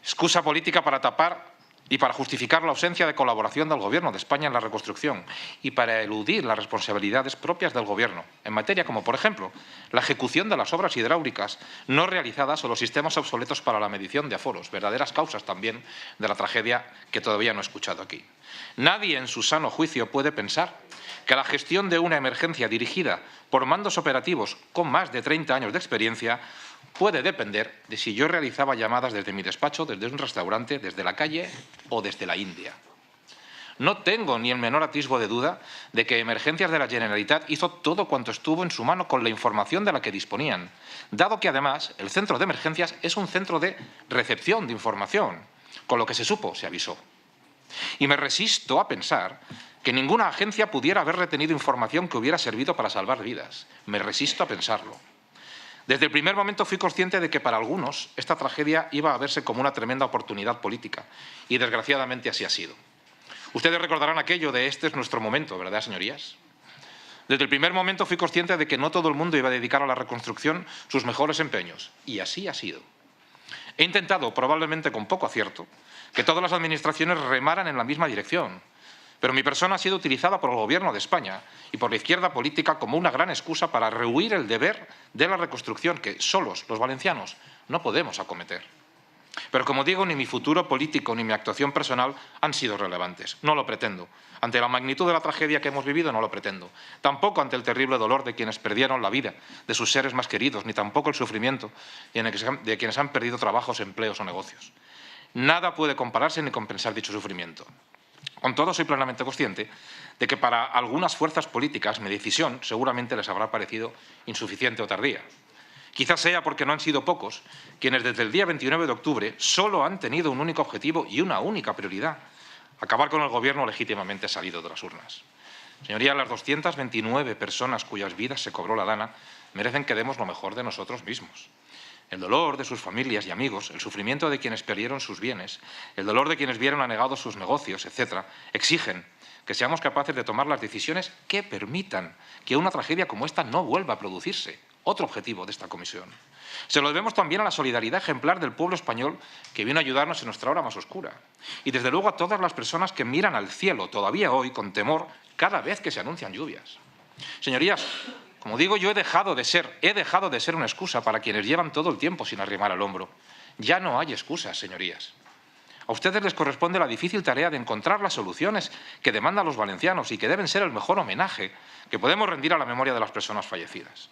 Speaker 15: Excusa política para tapar y para justificar la ausencia de colaboración del Gobierno de España en la reconstrucción y para eludir las responsabilidades propias del Gobierno en materia como, por ejemplo, la ejecución de las obras hidráulicas no realizadas o los sistemas obsoletos para la medición de aforos, verdaderas causas también de la tragedia que todavía no he escuchado aquí. Nadie en su sano juicio puede pensar que la gestión de una emergencia dirigida por mandos operativos con más de 30 años de experiencia puede depender de si yo realizaba llamadas desde mi despacho, desde un restaurante, desde la calle o desde la India. No tengo ni el menor atisbo de duda de que Emergencias de la Generalitat hizo todo cuanto estuvo en su mano con la información de la que disponían, dado que además el centro de emergencias es un centro de recepción de información. Con lo que se supo, se avisó. Y me resisto a pensar que ninguna agencia pudiera haber retenido información que hubiera servido para salvar vidas. Me resisto a pensarlo. Desde el primer momento fui consciente de que para algunos esta tragedia iba a verse como una tremenda oportunidad política y desgraciadamente así ha sido. Ustedes recordarán aquello de este es nuestro momento, ¿verdad, señorías? Desde el primer momento fui consciente de que no todo el mundo iba a dedicar a la reconstrucción sus mejores empeños y así ha sido. He intentado, probablemente con poco acierto, que todas las administraciones remaran en la misma dirección. Pero mi persona ha sido utilizada por el Gobierno de España y por la izquierda política como una gran excusa para rehuir el deber de la reconstrucción que solos, los valencianos, no podemos acometer. Pero, como digo, ni mi futuro político ni mi actuación personal han sido relevantes. No lo pretendo. Ante la magnitud de la tragedia que hemos vivido, no lo pretendo. Tampoco ante el terrible dolor de quienes perdieron la vida, de sus seres más queridos, ni tampoco el sufrimiento de quienes han perdido trabajos, empleos o negocios. Nada puede compararse ni compensar dicho sufrimiento. Con todo, soy plenamente consciente de que para algunas fuerzas políticas mi decisión seguramente les habrá parecido insuficiente o tardía. Quizás sea porque no han sido pocos quienes desde el día 29 de octubre solo han tenido un único objetivo y una única prioridad: acabar con el Gobierno legítimamente salido de las urnas. Señorías, las 229 personas cuyas vidas se cobró la dana merecen que demos lo mejor de nosotros mismos. El dolor de sus familias y amigos, el sufrimiento de quienes perdieron sus bienes, el dolor de quienes vieron anegados sus negocios, etc., exigen que seamos capaces de tomar las decisiones que permitan que una tragedia como esta no vuelva a producirse. Otro objetivo de esta comisión. Se lo debemos también a la solidaridad ejemplar del pueblo español que vino a ayudarnos en nuestra hora más oscura. Y desde luego a todas las personas que miran al cielo todavía hoy con temor cada vez que se anuncian lluvias. Señorías, como digo, yo he dejado de ser una excusa para quienes llevan todo el tiempo sin arrimar el hombro. Ya no hay excusas, señorías. A ustedes les corresponde la difícil tarea de encontrar las soluciones que demandan los valencianos y que deben ser el mejor homenaje que podemos rendir a la memoria de las personas fallecidas.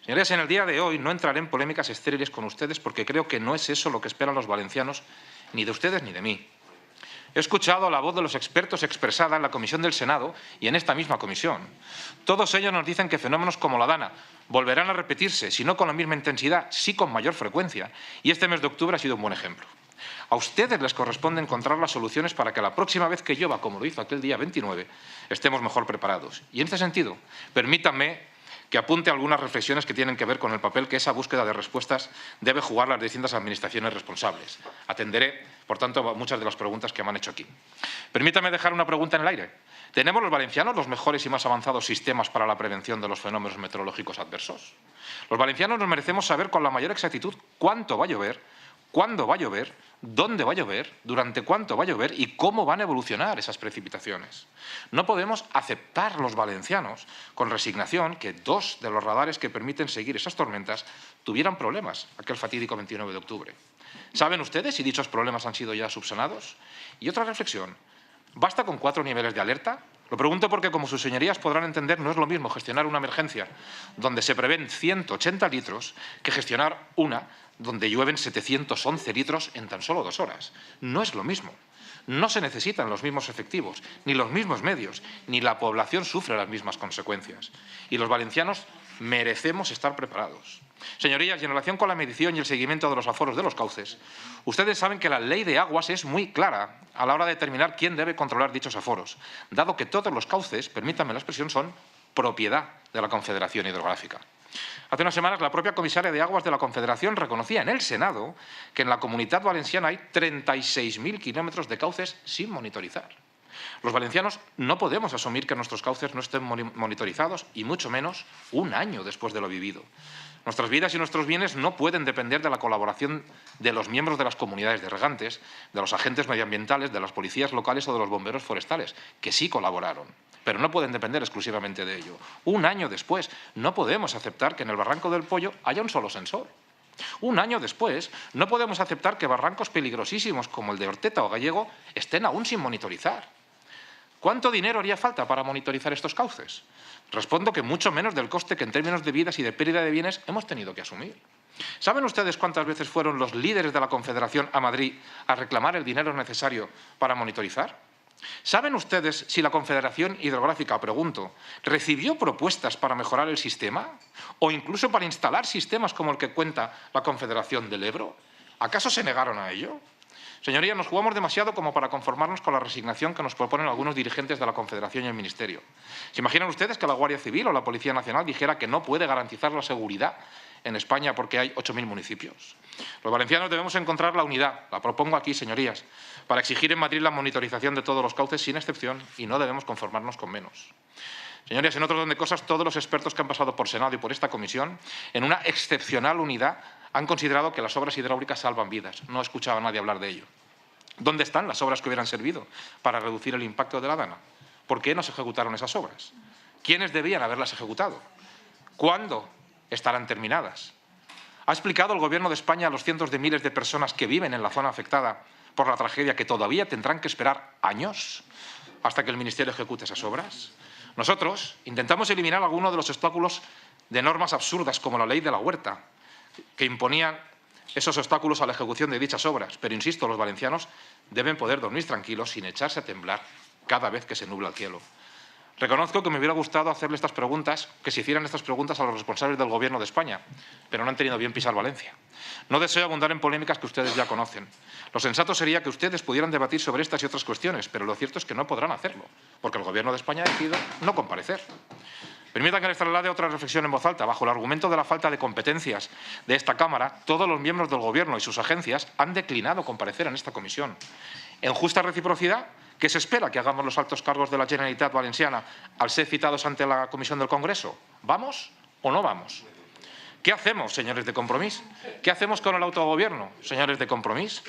Speaker 15: Señorías, en el día de hoy no entraré en polémicas estériles con ustedes porque creo que no es eso lo que esperan los valencianos, ni de ustedes ni de mí. He escuchado la voz de los expertos expresada en la Comisión del Senado y en esta misma comisión. Todos ellos nos dicen que fenómenos como la dana volverán a repetirse, si no con la misma intensidad, sí con mayor frecuencia, y este mes de octubre ha sido un buen ejemplo. A ustedes les corresponde encontrar las soluciones para que la próxima vez que llueva, como lo hizo aquel día 29, estemos mejor preparados. Y en este sentido, permítanme que apunte algunas reflexiones que tienen que ver con el papel que esa búsqueda de respuestas debe jugar las distintas administraciones responsables. Atenderé, por tanto, muchas de las preguntas que me han hecho aquí. Permítame dejar una pregunta en el aire. ¿Tenemos los valencianos los mejores y más avanzados sistemas para la prevención de los fenómenos meteorológicos adversos? Los valencianos nos merecemos saber con la mayor exactitud cuánto va a llover, cuándo va a llover, dónde va a llover, durante cuánto va a llover y cómo van a evolucionar esas precipitaciones. No podemos aceptar los valencianos con resignación que 2 de los radares que permiten seguir esas tormentas tuvieran problemas aquel fatídico 29 de octubre. ¿Saben ustedes si dichos problemas han sido ya subsanados? Y otra reflexión. ¿Basta con 4 niveles de alerta? Lo pregunto porque, como sus señorías podrán entender, no es lo mismo gestionar una emergencia donde se prevén 180 litros que gestionar una donde llueven 711 litros en tan solo 2 horas. No es lo mismo. No se necesitan los mismos efectivos, ni los mismos medios, ni la población sufre las mismas consecuencias. Y los valencianos merecemos estar preparados. Señorías, y en relación con la medición y el seguimiento de los aforos de los cauces, ustedes saben que la ley de aguas es muy clara a la hora de determinar quién debe controlar dichos aforos, dado que todos los cauces, permítanme la expresión, son propiedad de la Confederación Hidrográfica. Hace unas semanas la propia comisaria de Aguas de la Confederación reconocía en el Senado que en la Comunidad Valenciana hay 36.000 kilómetros de cauces sin monitorizar. Los valencianos no podemos asumir que nuestros cauces no estén monitorizados y mucho menos un año después de lo vivido. Nuestras vidas y nuestros bienes no pueden depender de la colaboración de los miembros de las comunidades de regantes, de los agentes medioambientales, de las policías locales o de los bomberos forestales, que sí colaboraron. Pero no pueden depender exclusivamente de ello. Un año después, no podemos aceptar que en el Barranco del Pollo haya un solo sensor. Un año después, no podemos aceptar que barrancos peligrosísimos como el de Orteta o Gallego estén aún sin monitorizar. ¿Cuánto dinero haría falta para monitorizar estos cauces? Respondo que mucho menos del coste que en términos de vidas y de pérdida de bienes hemos tenido que asumir. ¿Saben ustedes cuántas veces fueron los líderes de la Confederación a Madrid a reclamar el dinero necesario para monitorizar? ¿Saben ustedes si la Confederación Hidrográfica, pregunto, recibió propuestas para mejorar el sistema? ¿O incluso para instalar sistemas como el que cuenta la Confederación del Ebro? ¿Acaso se negaron a ello? Señorías, nos jugamos demasiado como para conformarnos con la resignación que nos proponen algunos dirigentes de la Confederación y el Ministerio. ¿Se imaginan ustedes que la Guardia Civil o la Policía Nacional dijera que no puede garantizar la seguridad en España porque hay 8.000 municipios? Los valencianos debemos encontrar la unidad, la propongo aquí, señorías, para exigir en Madrid la monitorización de todos los cauces sin excepción y no debemos conformarnos con menos. Señorías, en otro orden de cosas, todos los expertos que han pasado por Senado y por esta comisión, en una excepcional unidad, han considerado que las obras hidráulicas salvan vidas. No escuchaba a nadie hablar de ello. ¿Dónde están las obras que hubieran servido para reducir el impacto de la Dana? ¿Por qué no se ejecutaron esas obras? ¿Quiénes debían haberlas ejecutado? ¿Cuándo estarán terminadas? ¿Ha explicado el Gobierno de España a los cientos de miles de personas que viven en la zona afectada por la tragedia que todavía tendrán que esperar años hasta que el Ministerio ejecute esas obras? Nosotros intentamos eliminar algunos de los obstáculos de normas absurdas como la ley de la huerta, que imponían esos obstáculos a la ejecución de dichas obras. Pero, insisto, los valencianos deben poder dormir tranquilos sin echarse a temblar cada vez que se nubla el cielo. Reconozco que me hubiera gustado hacerle estas preguntas, que se hicieran estas preguntas a los responsables del Gobierno de España, pero no han tenido bien pisar Valencia. No deseo abundar en polémicas que ustedes ya conocen. Lo sensato sería que ustedes pudieran debatir sobre estas y otras cuestiones, pero lo cierto es que no podrán hacerlo, porque el Gobierno de España ha decidido no comparecer. Permitan que les traslade otra reflexión en voz alta. Bajo el argumento de la falta de competencias de esta Cámara, todos los miembros del Gobierno y sus agencias han declinado comparecer en esta comisión. En justa reciprocidad, ¿qué se espera que hagamos los altos cargos de la Generalitat Valenciana al ser citados ante la Comisión del Congreso? ¿Vamos o no vamos? ¿Qué hacemos, señores de Compromís? ¿Qué hacemos con el autogobierno, señores de Compromís?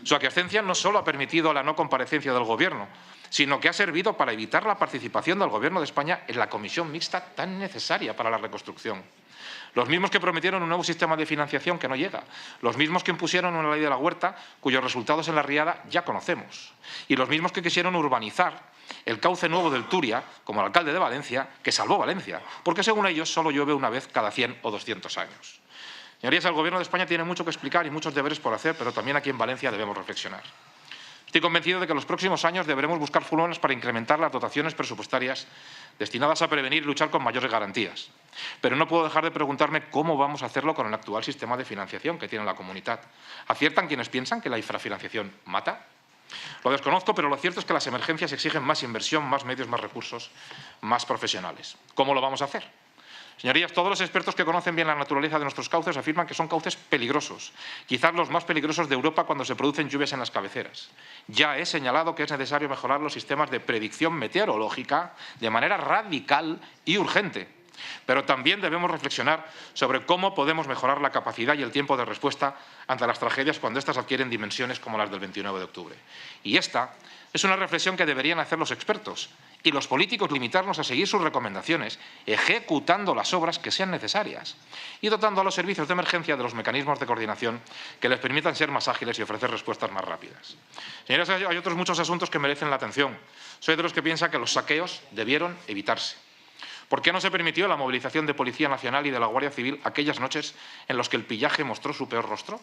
Speaker 15: Su aquiescencia no solo ha permitido la no comparecencia del Gobierno, sino que ha servido para evitar la participación del Gobierno de España en la comisión mixta tan necesaria para la reconstrucción. Los mismos que prometieron un nuevo sistema de financiación que no llega, los mismos que impusieron una ley de la huerta cuyos resultados en la riada ya conocemos, y los mismos que quisieron urbanizar el cauce nuevo del Turia, como el alcalde de Valencia, que salvó Valencia, porque según ellos solo llueve una vez cada 100 o 200 años. Señorías, el Gobierno de España tiene mucho que explicar y muchos deberes por hacer, pero también aquí en Valencia debemos reflexionar. Estoy convencido de que en los próximos años deberemos buscar fórmulas para incrementar las dotaciones presupuestarias destinadas a prevenir y luchar con mayores garantías. Pero no puedo dejar de preguntarme cómo vamos a hacerlo con el actual sistema de financiación que tiene la comunidad. ¿Aciertan quienes piensan que la infrafinanciación mata? Lo desconozco, pero lo cierto es que las emergencias exigen más inversión, más medios, más recursos, más profesionales. ¿Cómo lo vamos a hacer? Señorías, todos los expertos que conocen bien la naturaleza de nuestros cauces afirman que son cauces peligrosos, quizás los más peligrosos de Europa cuando se producen lluvias en las cabeceras. Ya he señalado que es necesario mejorar los sistemas de predicción meteorológica de manera radical y urgente. Pero también debemos reflexionar sobre cómo podemos mejorar la capacidad y el tiempo de respuesta ante las tragedias cuando éstas adquieren dimensiones como las del 29 de octubre. Y esta es una reflexión que deberían hacer los expertos y los políticos limitarnos a seguir sus recomendaciones, ejecutando las obras que sean necesarias y dotando a los servicios de emergencia de los mecanismos de coordinación que les permitan ser más ágiles y ofrecer respuestas más rápidas. Señorías, hay otros muchos asuntos que merecen la atención. Soy de los que piensa que los saqueos debieron evitarse. ¿Por qué no se permitió la movilización de Policía Nacional y de la Guardia Civil aquellas noches en las que el pillaje mostró su peor rostro?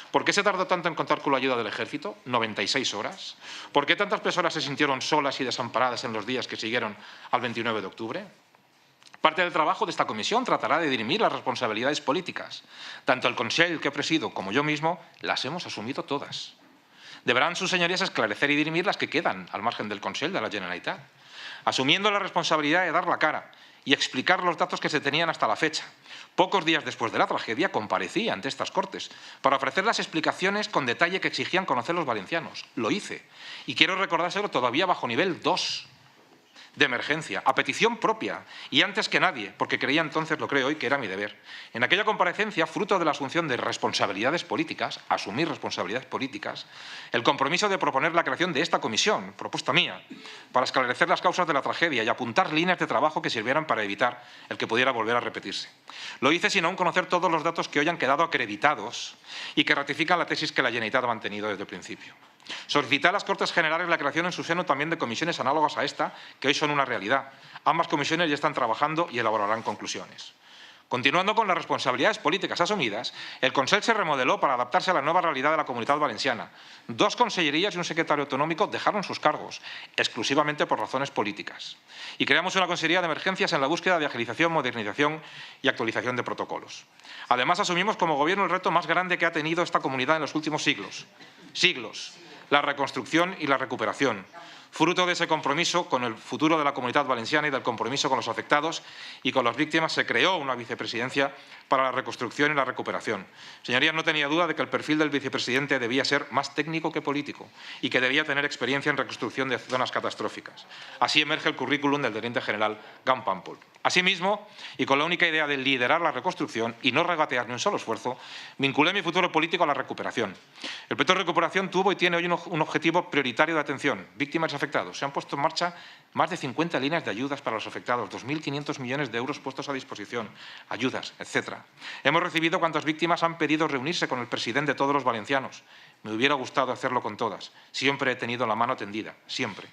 Speaker 15: ¿Por qué se tardó tanto en contar con la ayuda del Ejército? 96 horas. ¿Por qué tantas personas se sintieron solas y desamparadas en los días que siguieron al 29 de octubre? Parte del trabajo de esta comisión tratará de dirimir las responsabilidades políticas. Tanto el Consell que presido como yo mismo las hemos asumido todas. Deberán sus señorías esclarecer y dirimir las que quedan al margen del Consell de la Generalitat, asumiendo la responsabilidad de dar la cara y explicar los datos que se tenían hasta la fecha. Pocos días después de la tragedia comparecí ante estas Cortes para ofrecer las explicaciones con detalle que exigían conocer los valencianos. Lo hice y quiero recordárselo todavía bajo nivel 2 de emergencia, a petición propia y antes que nadie, porque creía entonces, lo creo hoy, que era mi deber. En aquella comparecencia, fruto de la asunción de responsabilidades políticas, asumir responsabilidades políticas, el compromiso de proponer la creación de esta comisión, propuesta mía, para esclarecer las causas de la tragedia y apuntar líneas de trabajo que sirvieran para evitar el que pudiera volver a repetirse. Lo hice sin aún conocer todos los datos que hoy han quedado acreditados y que ratifican la tesis que la Generalitat ha mantenido desde el principio. Solicité a las Cortes Generales la creación en su seno también de comisiones análogas a esta, que hoy son una realidad. Ambas comisiones ya están trabajando y elaborarán conclusiones. Continuando con las responsabilidades políticas asumidas, el Consell se remodeló para adaptarse a la nueva realidad de la Comunitat Valenciana. 2 consellerías y un secretario autonómico dejaron sus cargos, exclusivamente por razones políticas. Y creamos una Consejería de Emergencias en la búsqueda de agilización, modernización y actualización de protocolos. Además, asumimos como Gobierno el reto más grande que ha tenido esta comunidad en los últimos siglos. La reconstrucción y la recuperación, fruto de ese compromiso con el futuro de la Comunitat Valenciana y del compromiso con los afectados y con las víctimas, se creó una vicepresidencia para la reconstrucción y la recuperación. Señorías, no tenía duda de que el perfil del vicepresidente debía ser más técnico que político y que debía tener experiencia en reconstrucción de zonas catastróficas. Así emerge el currículum del teniente general Gan Pampol. Asimismo, y con la única idea de liderar la reconstrucción y no regatear ni un solo esfuerzo, vinculé mi futuro político a la recuperación. El proyecto de recuperación tuvo y tiene hoy un objetivo prioritario de atención: víctimas y afectados. Se han puesto en marcha más de 50 líneas de ayudas para los afectados, 2.500 millones de euros puestos a disposición, ayudas, etc. Hemos recibido cuantas víctimas han pedido reunirse con el presidente de todos los valencianos. Me hubiera gustado hacerlo con todas. Siempre he tenido la mano tendida, siempre.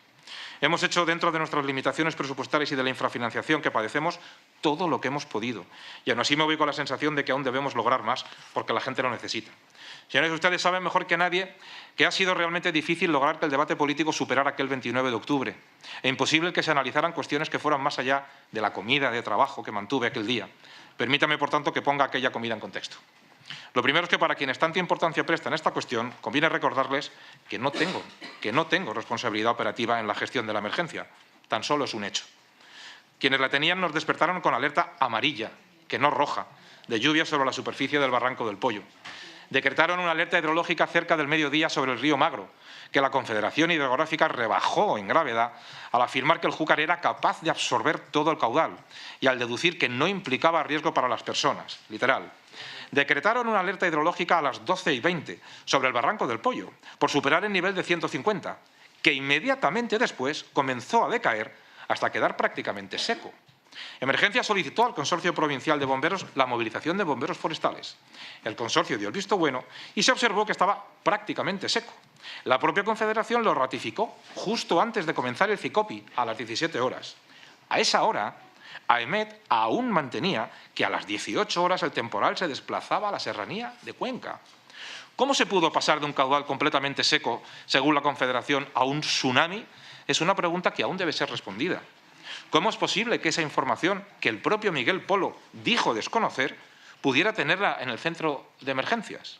Speaker 15: Hemos hecho, dentro de nuestras limitaciones presupuestarias y de la infrafinanciación que padecemos, todo lo que hemos podido. Y aún así me voy con la sensación de que aún debemos lograr más porque la gente lo necesita. Señores, ustedes saben mejor que nadie que ha sido realmente difícil lograr que el debate político superara aquel 29 de octubre e imposible que se analizaran cuestiones que fueran más allá de la comida de trabajo que mantuve aquel día. Permítame, por tanto, que ponga aquella comida en contexto. Lo primero es que para quienes tanta importancia prestan a esta cuestión, conviene recordarles que no tengo responsabilidad operativa en la gestión de la emergencia. Tan solo es un hecho. Quienes la tenían nos despertaron con alerta amarilla, que no roja, de lluvia sobre la superficie del Barranco del Pollo. Decretaron una alerta hidrológica cerca del mediodía sobre el río Magro, que la Confederación Hidrográfica rebajó en gravedad al afirmar que el Júcar era capaz de absorber todo el caudal y al deducir que no implicaba riesgo para las personas, literal. Decretaron una alerta hidrológica a las 12:20 sobre el Barranco del Pollo, por superar el nivel de 150, que inmediatamente después comenzó a decaer hasta quedar prácticamente seco. Emergencia solicitó al Consorcio Provincial de Bomberos la movilización de bomberos forestales. El consorcio dio el visto bueno y se observó que estaba prácticamente seco. La propia Confederación lo ratificó justo antes de comenzar el CICOPI, a las 17 horas. A esa hora, AEMET aún mantenía que a las 18 horas el temporal se desplazaba a la serranía de Cuenca. ¿Cómo se pudo pasar de un caudal completamente seco, según la Confederación, a un tsunami? Es una pregunta que aún debe ser respondida. ¿Cómo es posible que esa información que el propio Miguel Polo dijo desconocer pudiera tenerla en el centro de emergencias?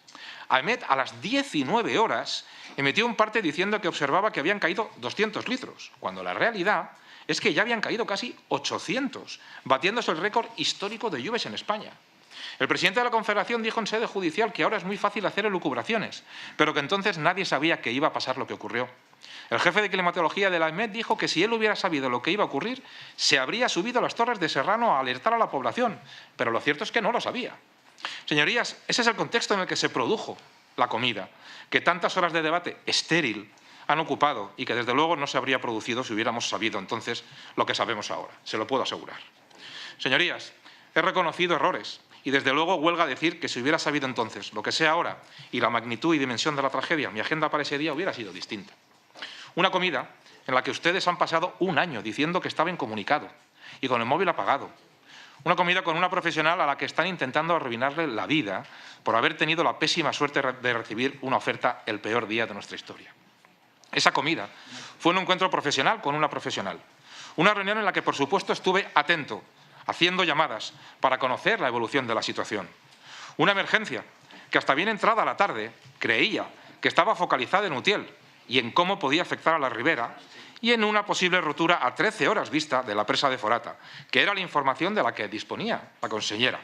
Speaker 15: AEMET, a las 19 horas, emitió un parte diciendo que observaba que habían caído 200 litros, cuando la realidad es que ya habían caído casi 800, batiéndose el récord histórico de lluvias en España. El presidente de la Confederación dijo en sede judicial que ahora es muy fácil hacer elucubraciones, pero que entonces nadie sabía que iba a pasar lo que ocurrió. El jefe de climatología de la EMET dijo que si él hubiera sabido lo que iba a ocurrir, se habría subido a las Torres de Serrano a alertar a la población, pero lo cierto es que no lo sabía. Señorías, ese es el contexto en el que se produjo la comida, que tantas horas de debate estéril han ocupado y que desde luego no se habría producido si hubiéramos sabido entonces lo que sabemos ahora, se lo puedo asegurar. Señorías, he reconocido errores y desde luego huelga decir que si hubiera sabido entonces lo que sé ahora y la magnitud y dimensión de la tragedia, mi agenda para ese día hubiera sido distinta. Una comida en la que ustedes han pasado un año diciendo que estaba incomunicado y con el móvil apagado. Una comida con una profesional a la que están intentando arruinarle la vida por haber tenido la pésima suerte de recibir una oferta el peor día de nuestra historia. Esa comida fue un encuentro profesional con una profesional. Una reunión en la que, por supuesto, estuve atento, haciendo llamadas para conocer la evolución de la situación. Una emergencia que hasta bien entrada la tarde creía que estaba focalizada en Utiel y en cómo podía afectar a la ribera y en una posible rotura a 13 horas vista de la presa de Forata, que era la información de la que disponía la consellera.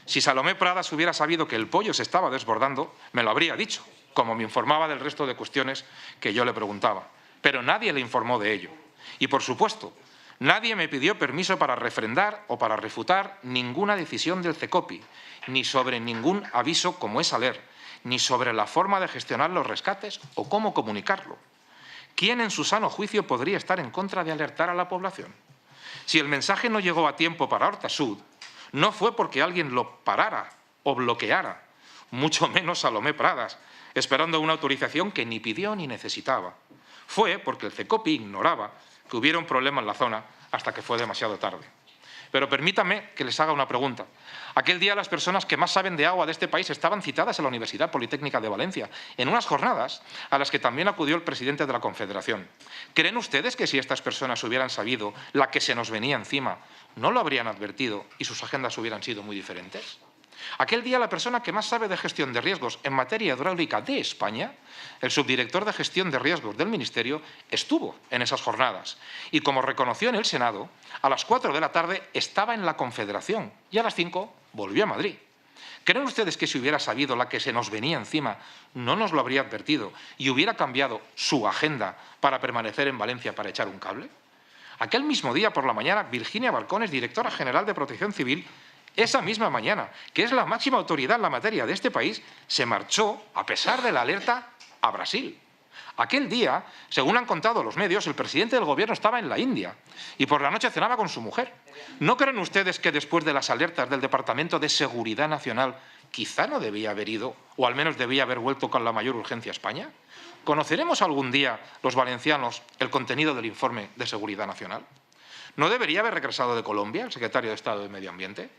Speaker 15: Si Salomé Pradas hubiera sabido que el pollo se estaba desbordando, me lo habría dicho, como me informaba del resto de cuestiones que yo le preguntaba. Pero nadie le informó de ello. Y, por supuesto, nadie me pidió permiso para refrendar o para refutar ninguna decisión del CECOPI, ni sobre ningún aviso como es ALER, ni sobre la forma de gestionar los rescates o cómo comunicarlo. ¿Quién en su sano juicio podría estar en contra de alertar a la población? Si el mensaje no llegó a tiempo para Horta Sud, no fue porque alguien lo parara o bloqueara, mucho menos Salomé Pradas, esperando una autorización que ni pidió ni necesitaba. Fue porque el CECOPI ignoraba que hubiera un problema en la zona hasta que fue demasiado tarde. Pero permítame que les haga una pregunta. Aquel día las personas que más saben de agua de este país estaban citadas en la Universidad Politécnica de Valencia, en unas jornadas a las que también acudió el presidente de la Confederación. ¿Creen ustedes que si estas personas hubieran sabido la que se nos venía encima, no lo habrían advertido y sus agendas hubieran sido muy diferentes? Aquel día la persona que más sabe de gestión de riesgos en materia hidráulica de España, el subdirector de gestión de riesgos del Ministerio, estuvo en esas jornadas y, como reconoció en el Senado, a las 4 de la tarde estaba en la Confederación y a las 5 volvió a Madrid. ¿Creen ustedes que si hubiera sabido la que se nos venía encima, no nos lo habría advertido y hubiera cambiado su agenda para permanecer en Valencia para echar un cable? Aquel mismo día por la mañana, Virginia Balcones, directora general de Protección Civil, esa misma mañana, que es la máxima autoridad en la materia de este país, se marchó, a pesar de la alerta, a Brasil. Aquel día, según han contado los medios, el presidente del Gobierno estaba en la India y por la noche cenaba con su mujer. ¿No creen ustedes que después de las alertas del Departamento de Seguridad Nacional quizá no debía haber ido, o al menos debía haber vuelto con la mayor urgencia a España? ¿Conoceremos algún día, los valencianos, el contenido del informe de Seguridad Nacional? ¿No debería haber regresado de Colombia el secretario de Estado de Medio Ambiente?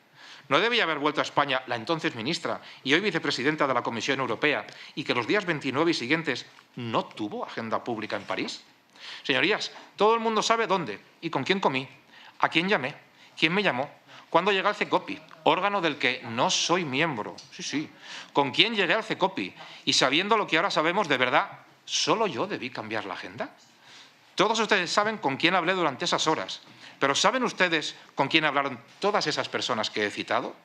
Speaker 15: ¿No debía haber vuelto a España la entonces ministra y hoy vicepresidenta de la Comisión Europea y que los días 29 y siguientes no tuvo agenda pública en París? Señorías, todo el mundo sabe dónde y con quién comí, a quién llamé, quién me llamó, cuándo llegué al CECOPI, órgano del que no soy miembro. Sí, con quién llegué al CECOPI y sabiendo lo que ahora sabemos de verdad, ¿solo yo debí cambiar la agenda? Todos ustedes saben con quién hablé durante esas horas. Pero ¿saben ustedes con quién hablaron todas esas personas que he citado?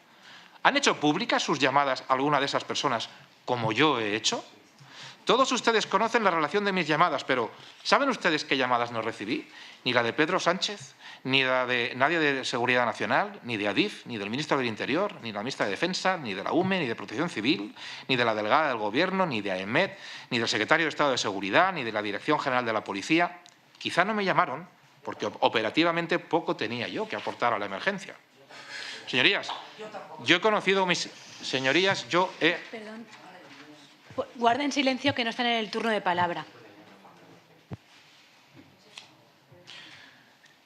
Speaker 15: ¿Han hecho públicas sus llamadas a alguna de esas personas como yo he hecho? Todos ustedes conocen la relación de mis llamadas, pero ¿saben ustedes qué llamadas no recibí? Ni la de Pedro Sánchez, ni la de nadie de Seguridad Nacional, ni de Adif, ni del ministro del Interior, ni de la ministra de Defensa, ni de la UME, ni de Protección Civil, ni de la delegada del Gobierno, ni de AEMET, ni del secretario de Estado de Seguridad, ni de la Dirección General de la Policía. Quizá no me llamaron porque operativamente poco tenía yo que aportar a la emergencia. Señorías, yo he conocido mis... Señorías, yo he...
Speaker 9: Perdón. Guarden silencio, que no están en el turno de palabra.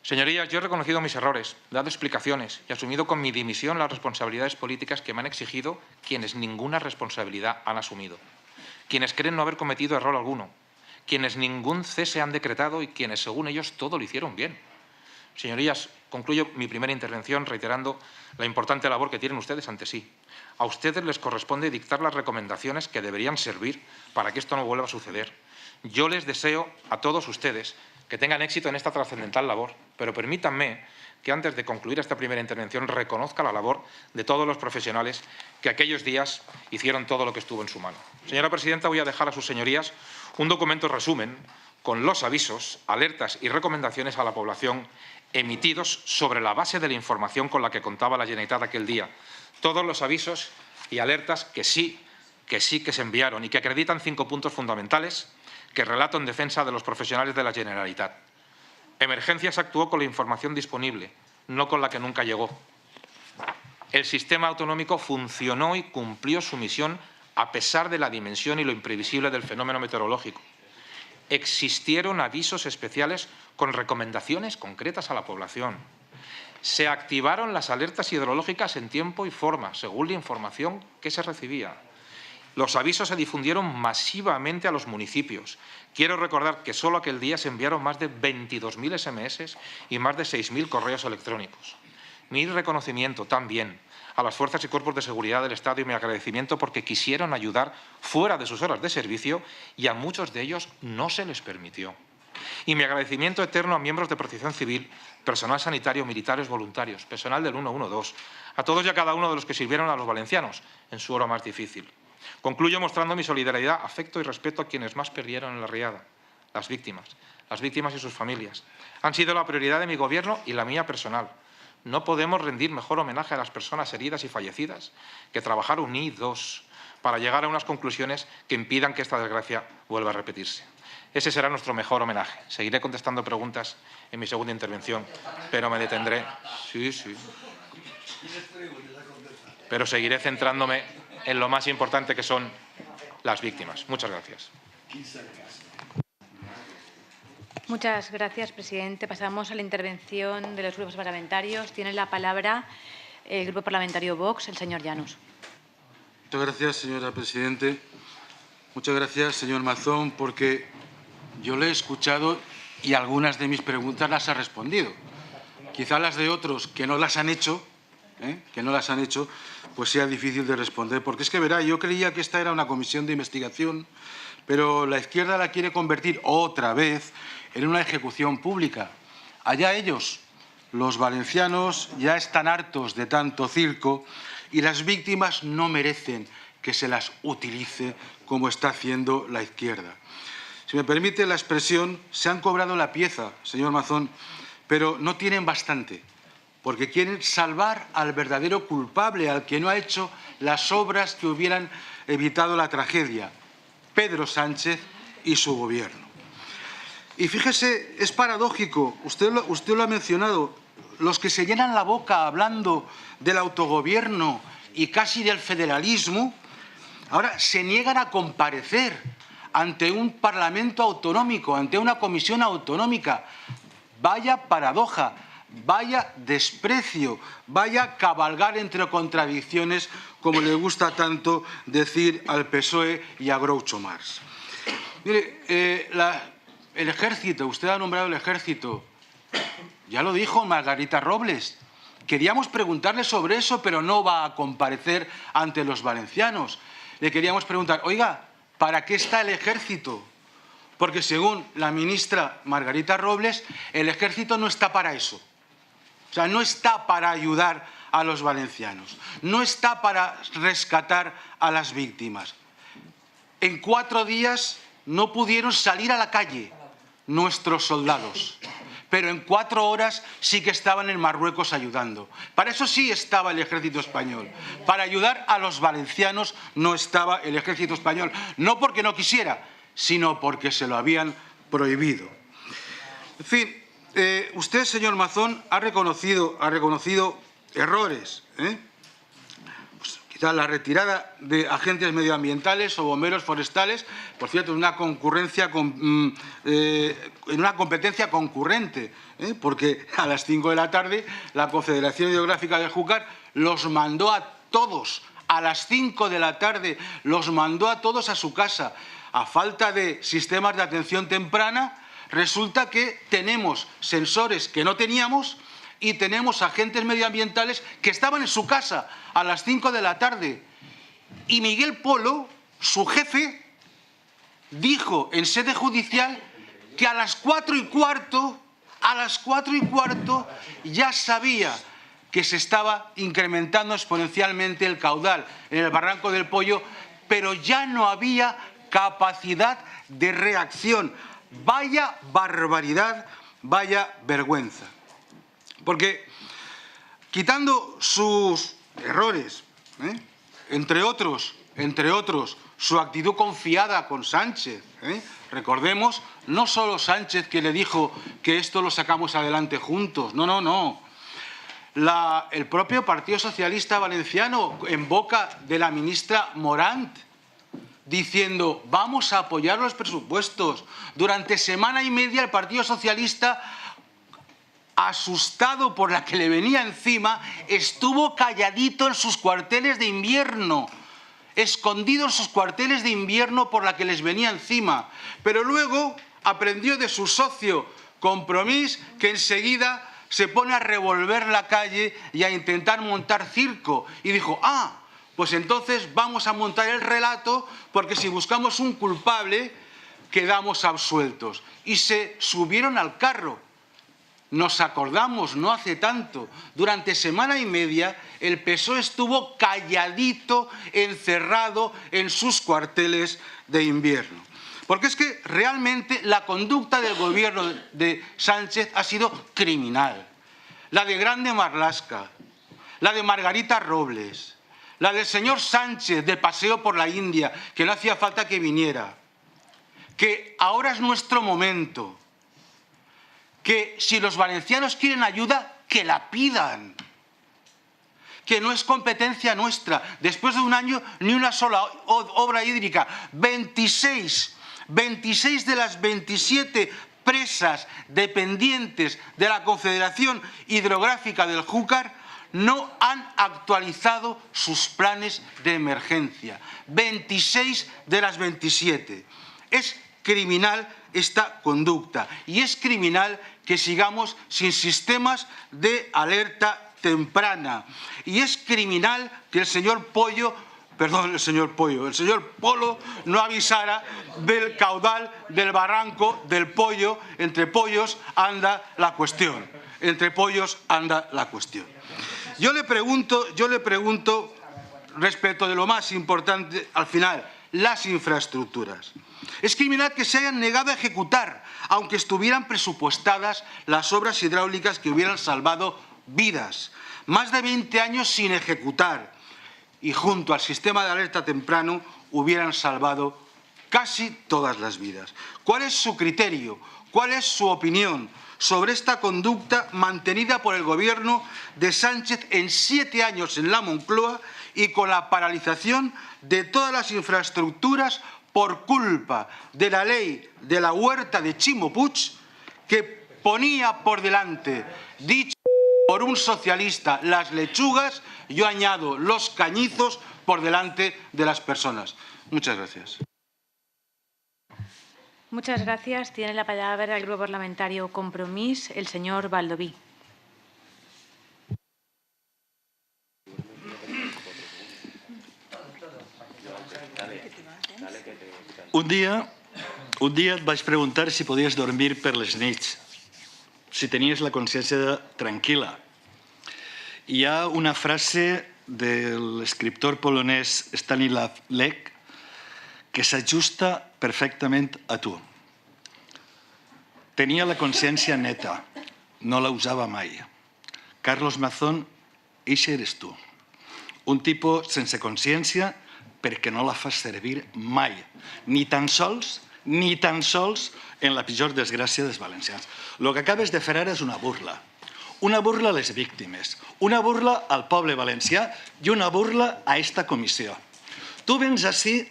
Speaker 15: Señorías, yo he reconocido mis errores, dado explicaciones y asumido con mi dimisión las responsabilidades políticas que me han exigido quienes ninguna responsabilidad han asumido, quienes creen no haber cometido error alguno, quienes ningún cese han decretado y quienes, según ellos, todo lo hicieron bien. Señorías, concluyo mi primera intervención reiterando la importante labor que tienen ustedes ante sí. A ustedes les corresponde dictar las recomendaciones que deberían servir para que esto no vuelva a suceder. Yo les deseo a todos ustedes que tengan éxito en esta trascendental labor, pero permítanme que antes de concluir esta primera intervención reconozca la labor de todos los profesionales que aquellos días hicieron todo lo que estuvo en su mano. Señora presidenta, voy a dejar a sus señorías un documento resumen con los avisos, alertas y recomendaciones a la población emitidos sobre la base de la información con la que contaba la Generalitat aquel día. Todos los avisos y alertas que sí que se enviaron y que acreditan 5 puntos fundamentales que relato en defensa de los profesionales de la Generalitat. Emergencias actuó con la información disponible, no con la que nunca llegó. El sistema autonómico funcionó y cumplió su misión a pesar de la dimensión y lo imprevisible del fenómeno meteorológico. Existieron avisos especiales con recomendaciones concretas a la población. Se activaron las alertas hidrológicas en tiempo y forma, según la información que se recibía. Los avisos se difundieron masivamente a los municipios. Quiero recordar que solo aquel día se enviaron más de 22.000 SMS y más de 6.000 correos electrónicos. Mi reconocimiento también a las fuerzas y cuerpos de seguridad del Estado y mi agradecimiento porque quisieron ayudar fuera de sus horas de servicio y a muchos de ellos no se les permitió. Y mi agradecimiento eterno a miembros de Protección Civil, personal sanitario, militares voluntarios, personal del 112, a todos y a cada uno de los que sirvieron a los valencianos en su hora más difícil. Concluyo mostrando mi solidaridad, afecto y respeto a quienes más perdieron en la riada, las víctimas y sus familias. Han sido la prioridad de mi Gobierno y la mía personal. No podemos rendir mejor homenaje a las personas heridas y fallecidas que trabajar unidos para llegar a unas conclusiones que impidan que esta desgracia vuelva a repetirse. Ese será nuestro mejor homenaje. Seguiré contestando preguntas en mi segunda intervención, pero me detendré. Pero seguiré centrándome en lo más importante que son las víctimas. Muchas gracias.
Speaker 9: Muchas gracias, presidente. Pasamos a la intervención de los grupos parlamentarios. Tiene la palabra el Grupo Parlamentario Vox, el señor Llanos.
Speaker 10: Muchas gracias, señora presidente. Muchas gracias, señor Mazón, porque yo le he escuchado y algunas de mis preguntas las ha respondido. Quizá las de otros que no las han hecho, pues sea difícil de responder. Porque es que, verá, yo creía que esta era una comisión de investigación, pero la izquierda la quiere convertir otra vez en una ejecución pública. Allá ellos, los valencianos, ya están hartos de tanto circo y las víctimas no merecen que se las utilice como está haciendo la izquierda. Si me permite la expresión, se han cobrado la pieza, señor Mazón, pero no tienen bastante, porque quieren salvar al verdadero culpable, al que no ha hecho las obras que hubieran evitado la tragedia, Pedro Sánchez y su Gobierno. Y fíjese, es paradójico, usted lo ha mencionado, los que se llenan la boca hablando del autogobierno y casi del federalismo, ahora se niegan a comparecer ante un Parlamento autonómico, ante una comisión autonómica. Vaya paradoja, vaya desprecio, vaya cabalgar entre contradicciones, como le gusta tanto decir al PSOE y a Groucho Marx. Mire, el ejército, usted ha nombrado el ejército, ya lo dijo Margarita Robles. Queríamos preguntarle sobre eso, pero no va a comparecer ante los valencianos. Le queríamos preguntar, oiga, ¿para qué está el ejército? Porque según la ministra Margarita Robles, el ejército no está para eso. O sea, no está para ayudar a los valencianos, no está para rescatar a las víctimas. En 4 días no pudieron salir a la calle nuestros soldados, pero en 4 horas sí que estaban en Marruecos ayudando. Para eso sí estaba el ejército español. Para ayudar a los valencianos no estaba el ejército español. No porque no quisiera, sino porque se lo habían prohibido. En fin, usted, señor Mazón, ha reconocido errores. Pues, quizás la retirada de agentes medioambientales o bomberos forestales, por cierto, en una competencia concurrente, porque a las 5 de la tarde la Confederación Hidrográfica del Júcar los mandó a todos, a las 5 de la tarde los mandó a todos a su casa. A falta de sistemas de atención temprana, resulta que tenemos sensores que no teníamos y tenemos agentes medioambientales que estaban en su casa a las 5 de la tarde. Y Miguel Polo, su jefe, dijo en sede judicial que a las 4:15, ya sabía que se estaba incrementando exponencialmente el caudal en el Barranco del Pollo, pero ya no había capacidad de reacción. Vaya barbaridad, vaya vergüenza. Porque quitando sus errores, entre otros, su actitud confiada con Sánchez, recordemos, no solo Sánchez que le dijo que esto lo sacamos adelante juntos, no. El propio Partido Socialista Valenciano, en boca de la ministra Morant, diciendo vamos a apoyar los presupuestos. Durante semana y media el Partido Socialista, asustado por la que le venía encima, estuvo calladito en sus cuarteles de invierno, escondido en sus cuarteles de invierno por la que les venía encima. Pero luego aprendió de su socio Compromís, que enseguida se pone a revolver la calle y a intentar montar circo. Y dijo, pues entonces vamos a montar el relato, porque si buscamos un culpable, quedamos absueltos. Y se subieron al carro. Nos acordamos, no hace tanto, durante semana y media el PSOE estuvo calladito, encerrado en sus cuarteles de invierno. Porque es que realmente la conducta del gobierno de Sánchez ha sido criminal. La de Grande Marlaska, la de Margarita Robles, la del señor Sánchez de paseo por la India, que no hacía falta que viniera, que ahora es nuestro momento, que si los valencianos quieren ayuda, que la pidan, que no es competencia nuestra. Después de un año, ni una sola obra hídrica. 26 de las 27 presas dependientes de la Confederación Hidrográfica del Júcar no han actualizado sus planes de emergencia. 26 de las 27. Es criminal esta conducta y es criminal que sigamos sin sistemas de alerta temprana. Y es criminal que el señor Polo no avisara del caudal del Barranco del Pollo. Entre pollos anda la cuestión. Yo le pregunto respecto de lo más importante al final, las infraestructuras. Es criminal que se hayan negado a ejecutar, aunque estuvieran presupuestadas, las obras hidráulicas que hubieran salvado vidas. Más de 20 años sin ejecutar y junto al sistema de alerta temprano hubieran salvado casi todas las vidas. ¿Cuál es su criterio? ¿Cuál es su opinión sobre esta conducta mantenida por el gobierno de Sánchez en 7 años en la Moncloa y con la paralización de todas las infraestructuras por culpa de la ley de la huerta de Ximo Puig, que ponía por delante, dicho por un socialista, las lechugas, yo añado los cañizos por delante de las personas? Muchas gracias.
Speaker 9: Muchas gracias. Tiene la palabra el Grupo Parlamentario Compromís, el señor Baldoví.
Speaker 11: Un dia et vaig preguntar si podies dormir per les nits, si tenies la consciència tranquil·la. Hi ha una frase de l'escriptor polonès Stanislaw Lech que s'ajusta perfectament a tu. Tenia la consciència neta, no la usava mai. Carlos Mazón, eixe eres tu. Un tipus sense consciència perquè no la fas servir mai, ni tan sols en la pitjor desgràcia dels valencians. El que acabes de fer ara és una burla a les víctimes, una burla al poble valencià i una burla a esta comissió. Tu vens ací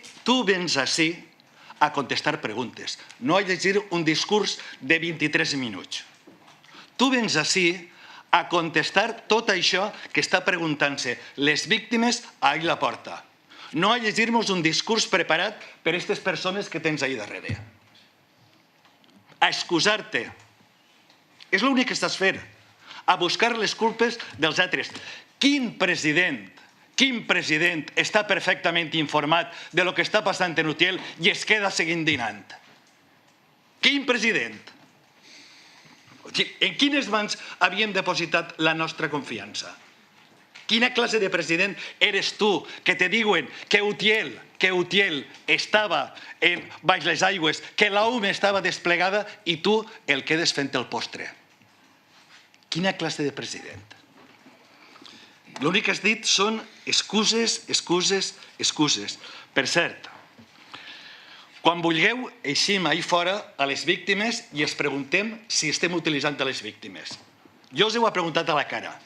Speaker 11: a contestar preguntes, no a llegir un discurs de 23 minuts. Tu vens ací a contestar tot això que està preguntant-se les víctimes a la porta. No a llegir-nos un discurs preparat per aquestes persones que tens ahí darrere. A excusar-te. És l'únic que estàs fent. A buscar les culpes dels altres. Quin president està perfectament informat de lo que està passant en Utiel i es queda seguint dinant? Quin president? En quines mans havíem depositat la nostra confiança? Quina classe de president eres tu que te diuen que Utiel estava baix les aigües, que la UME estava desplegada i tu el quedes fent el postre? Quina classe de president? L'únic que has dit són excuses, excuses, excuses. Per cert, quan vulgueu, eixim ahir fora a les víctimes i els preguntem si estem utilitzant a les víctimes. Jo us ho he preguntat a la cara.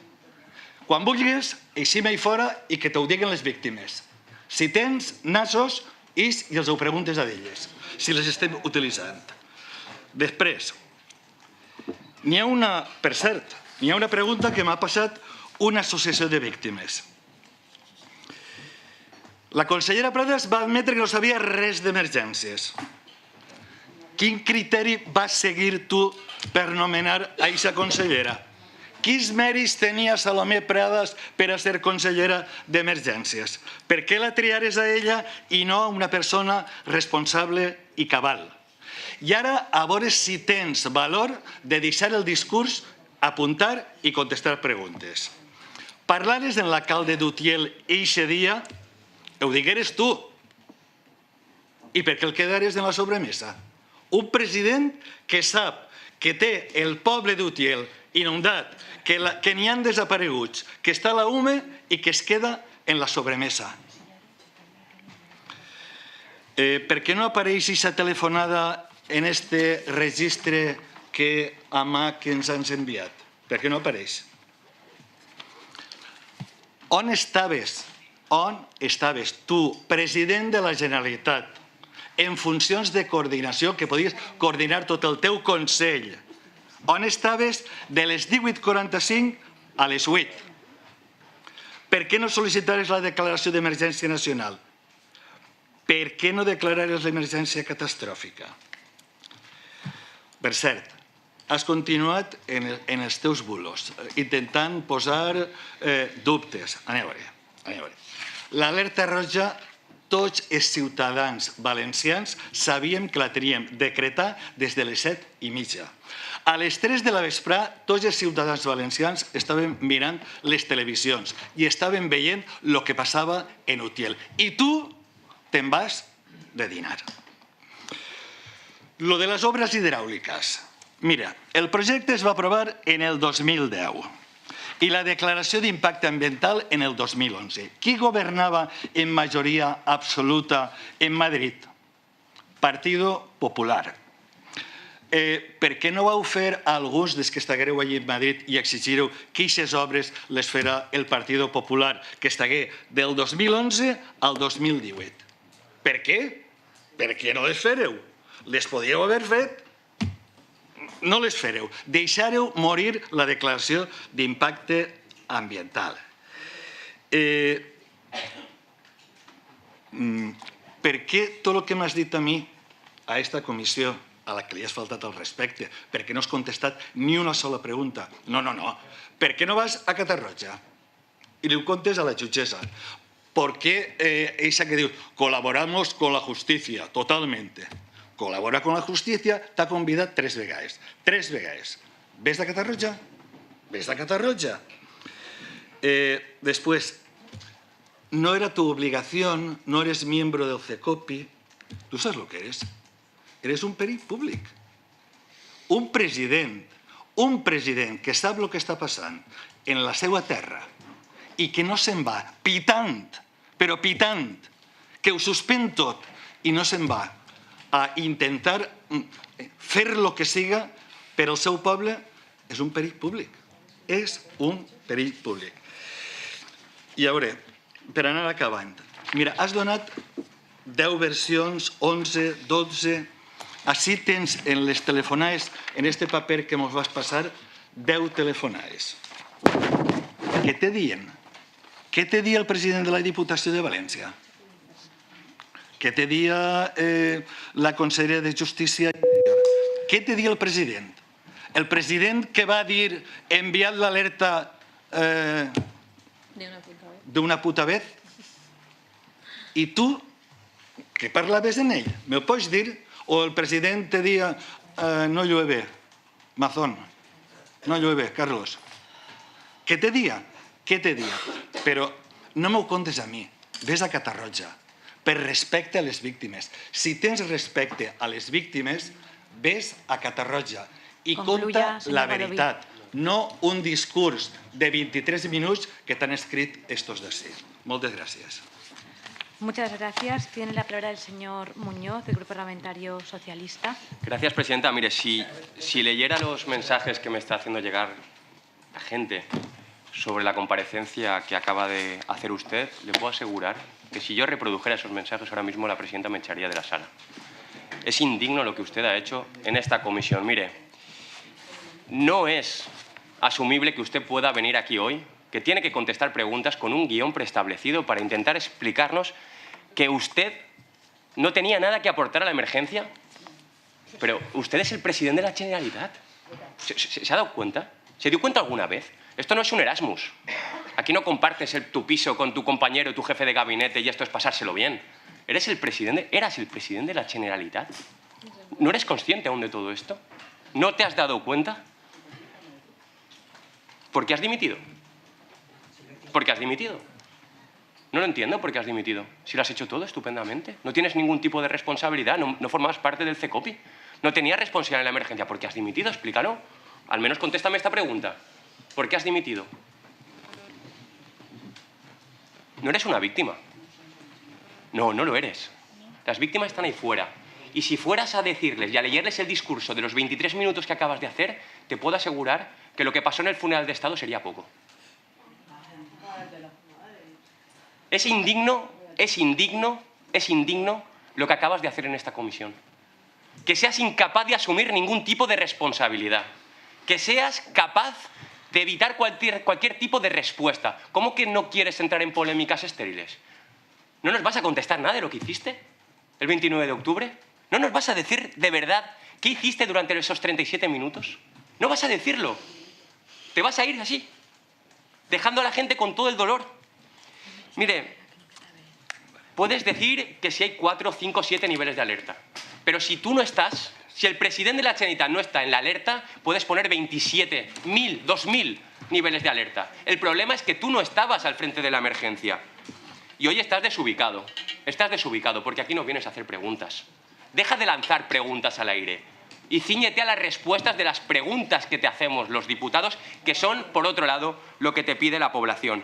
Speaker 11: Quan vulguis, eixim ahir fora i que t'ho diguen les víctimes. Si tens nassos, ix i els ho preguntes a elles, si les estem utilitzant. Després, per cert, n'hi ha una pregunta que m'ha passat una associació de víctimes. La consellera Pradas va admetre que no sabia res d'emergències. Quin criteri vas seguir tu per nomenar a aquesta consellera? Quins mèrits tenia Salomé Pradas per a ser consellera d'emergències? Per què la triares a ella i no a una persona responsable i cabal? I ara, a veure si tens valor de deixar el discurs, apuntar i contestar preguntes. Parlares amb l'alcalde d'Utiel eixe dia, ho digueres tu. I per què el quedares en la sobremesa? Un president que sap que té el poble d'Utiel inundat, que n'hi han desapareguts, que està a la UME i que es queda en la sobremesa. Per què no apareix aquesta telefonada en este registre que ens han enviat? Per què no apareix? On estaves? On estaves tu, president de la Generalitat, en funcions de coordinació, que podies coordinar tot el teu Consell? On estaves de les 18:45 a les 8? Per què no sol·licitares la declaració d'emergència nacional? Per què no declarares l'emergència catastròfica? Per cert, has continuat en els teus bulos, intentant posar dubtes. Anem a veure. L'alerta roja, tots els ciutadans valencians sabíem que la teníem decretar des de les 7:30. A les 3 de la vesprada, tots els ciutadans valencians estaven mirant les televisions i estaven veient el que passava en Utiel. I tu te'n vas de dinar. Lo de les obres hidràuliques. Mira, el projecte es va aprovar en el 2010 i la declaració d'impacte ambiental en el 2011. Qui governava en majoria absoluta en Madrid? Partido Popular. Per què no vau fer alguns dels que estiguereu allí a Madrid i exigireu que aquestes obres les farà el Partido Popular, que estigué del 2011 al 2018? Per què? Per què no les fareu? Les podíeu haver fet? No les fareu. Deixareu morir la declaració d'impacte ambiental. Per què tot el que m'has dit a mi, a aquesta comissió, a la que li has faltat el respecte, per què no has contestat ni una sola pregunta? No. Per què no vas a Catarroja? I li ho contes a la jutgessa. ¿Por qué esa que diu, colaboramos con la justicia, totalmente? Colabora con la justicia, t'ha convidat 3 vegades. 3 vegades. ¿Ves de Catarroja? ¿Ves de Catarroja? Después, no era tu obligación, no eres miembro del CECOPI. ¿Tú sabes lo que eres? Eres un perit públic. Un president que sap el que està passant en la seva terra i que no se'n va pitant, però pitant, que ho suspèn tot i no se'n va a intentar fer el que siga per al seu poble, és un perill públic. És un perill públic. I a veure, per anar acabant, mira, has donat 10 versions, 11, 12... Així tens en les telefonades, en este paper que ens vas passar, 10 telefonades. Què te diuen? Què te dia el president de la Diputació de València? Què te dia la consellera de Justícia? Què te dia el president? El president que va dir enviat l'alerta d'una puta vez? I tu, que parlaves en ell, me'l pots dir? O el president te dia no llueve, Mazón, no llueve, Carlos. Què te dia? Però no m'ho contes a mi, ves a Catarroja, per respecte a les víctimes. Si tens respecte a les víctimes, ves a Catarroja i conta la veritat, no un discurs de 23 minuts que t'han escrit estos d'ací. Moltes gràcies.
Speaker 9: Muchas gracias. Tiene la palabra el señor Muñoz, del Grupo Parlamentario Socialista.
Speaker 12: Gracias, presidenta. Mire, si leyera los mensajes que me está haciendo llegar la gente sobre la comparecencia que acaba de hacer usted, le puedo asegurar que si yo reprodujera esos mensajes ahora mismo, la presidenta me echaría de la sala. Es indigno lo que usted ha hecho en esta comisión. Mire, no es asumible que usted pueda venir aquí hoy, que tiene que contestar preguntas con un guión preestablecido para intentar explicarnos que usted no tenía nada que aportar a la emergencia. Pero usted es el presidente de la Generalitat. ¿Se ha dado cuenta? ¿Se dio cuenta alguna vez? Esto no es un Erasmus. Aquí no compartes tu piso con tu compañero, tu jefe de gabinete y esto es pasárselo bien. Eras el presidente de la Generalitat. ¿No eres consciente aún de todo esto? ¿No te has dado cuenta? ¿Por qué has dimitido? ¿Por qué has dimitido? No lo entiendo por qué has dimitido. Si lo has hecho todo estupendamente. No tienes ningún tipo de responsabilidad. No formabas parte del CECOPI. No tenías responsabilidad en la emergencia. ¿Por qué has dimitido? Explícalo. Al menos contéstame esta pregunta. ¿Por qué has dimitido? No eres una víctima. No lo eres. Las víctimas están ahí fuera. Y si fueras a decirles y a leerles el discurso de los 23 minutos que acabas de hacer, te puedo asegurar que lo que pasó en el funeral de Estado sería poco. Es indigno lo que acabas de hacer en esta comisión. Que seas incapaz de asumir ningún tipo de responsabilidad. Que seas capaz de evitar cualquier tipo de respuesta. ¿Cómo que no quieres entrar en polémicas estériles? ¿No nos vas a contestar nada de lo que hiciste el 29 de octubre? ¿No nos vas a decir de verdad qué hiciste durante esos 37 minutos? ¿No vas a decirlo? ¿Te vas a ir así? Dejando a la gente con todo el dolor. Mire, puedes decir que si hay 4, 5, 7 niveles de alerta. Pero si tú no estás, si el presidente de la Generalitat no está en la alerta, puedes poner 27, 1000, 2000 niveles de alerta. El problema es que tú no estabas al frente de la emergencia. Y hoy estás desubicado. Estás desubicado porque aquí no vienes a hacer preguntas. Deja de lanzar preguntas al aire y cíñete a las respuestas de las preguntas que te hacemos los diputados, que son, por otro lado, lo que te pide la población.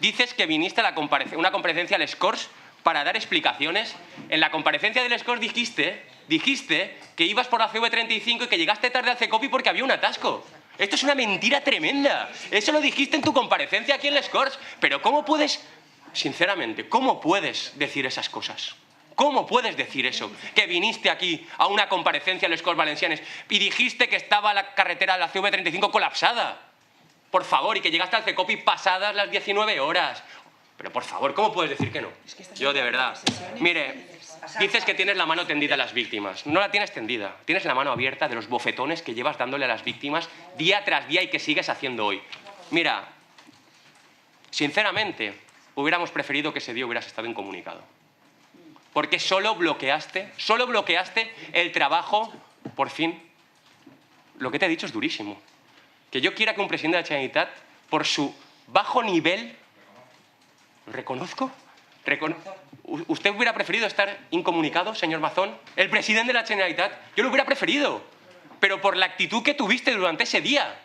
Speaker 12: Dices que viniste a una comparecencia al Escorts para dar explicaciones. En la comparecencia del Escorts dijiste que ibas por la CV35 y que llegaste tarde al CECOPI porque había un atasco. Esto es una mentira tremenda. Eso lo dijiste en tu comparecencia aquí en el Escorts. Pero ¿cómo puedes, sinceramente, cómo puedes decir esas cosas? ¿Cómo puedes decir eso? Que viniste aquí a una comparecencia en el Escorts Valencianes y dijiste que estaba la carretera de la CV35 colapsada. Por favor, y que llegaste al CECOPI pasadas las 19 horas. Pero, por favor, ¿cómo puedes decir que no? Yo, de verdad. Mire, dices que tienes la mano tendida a las víctimas. No la tienes tendida. Tienes la mano abierta de los bofetones que llevas dándole a las víctimas día tras día y que sigues haciendo hoy. Mira, sinceramente, hubiéramos preferido que ese día hubieras estado incomunicado. Porque solo bloqueaste el trabajo, por fin. Lo que te he dicho es durísimo. Que yo quiera que un presidente de la Generalitat, por su bajo nivel, ¿lo reconozco? ¿Usted hubiera preferido estar incomunicado, señor Mazón? El presidente de la Generalitat, yo lo hubiera preferido, pero por la actitud que tuviste durante ese día.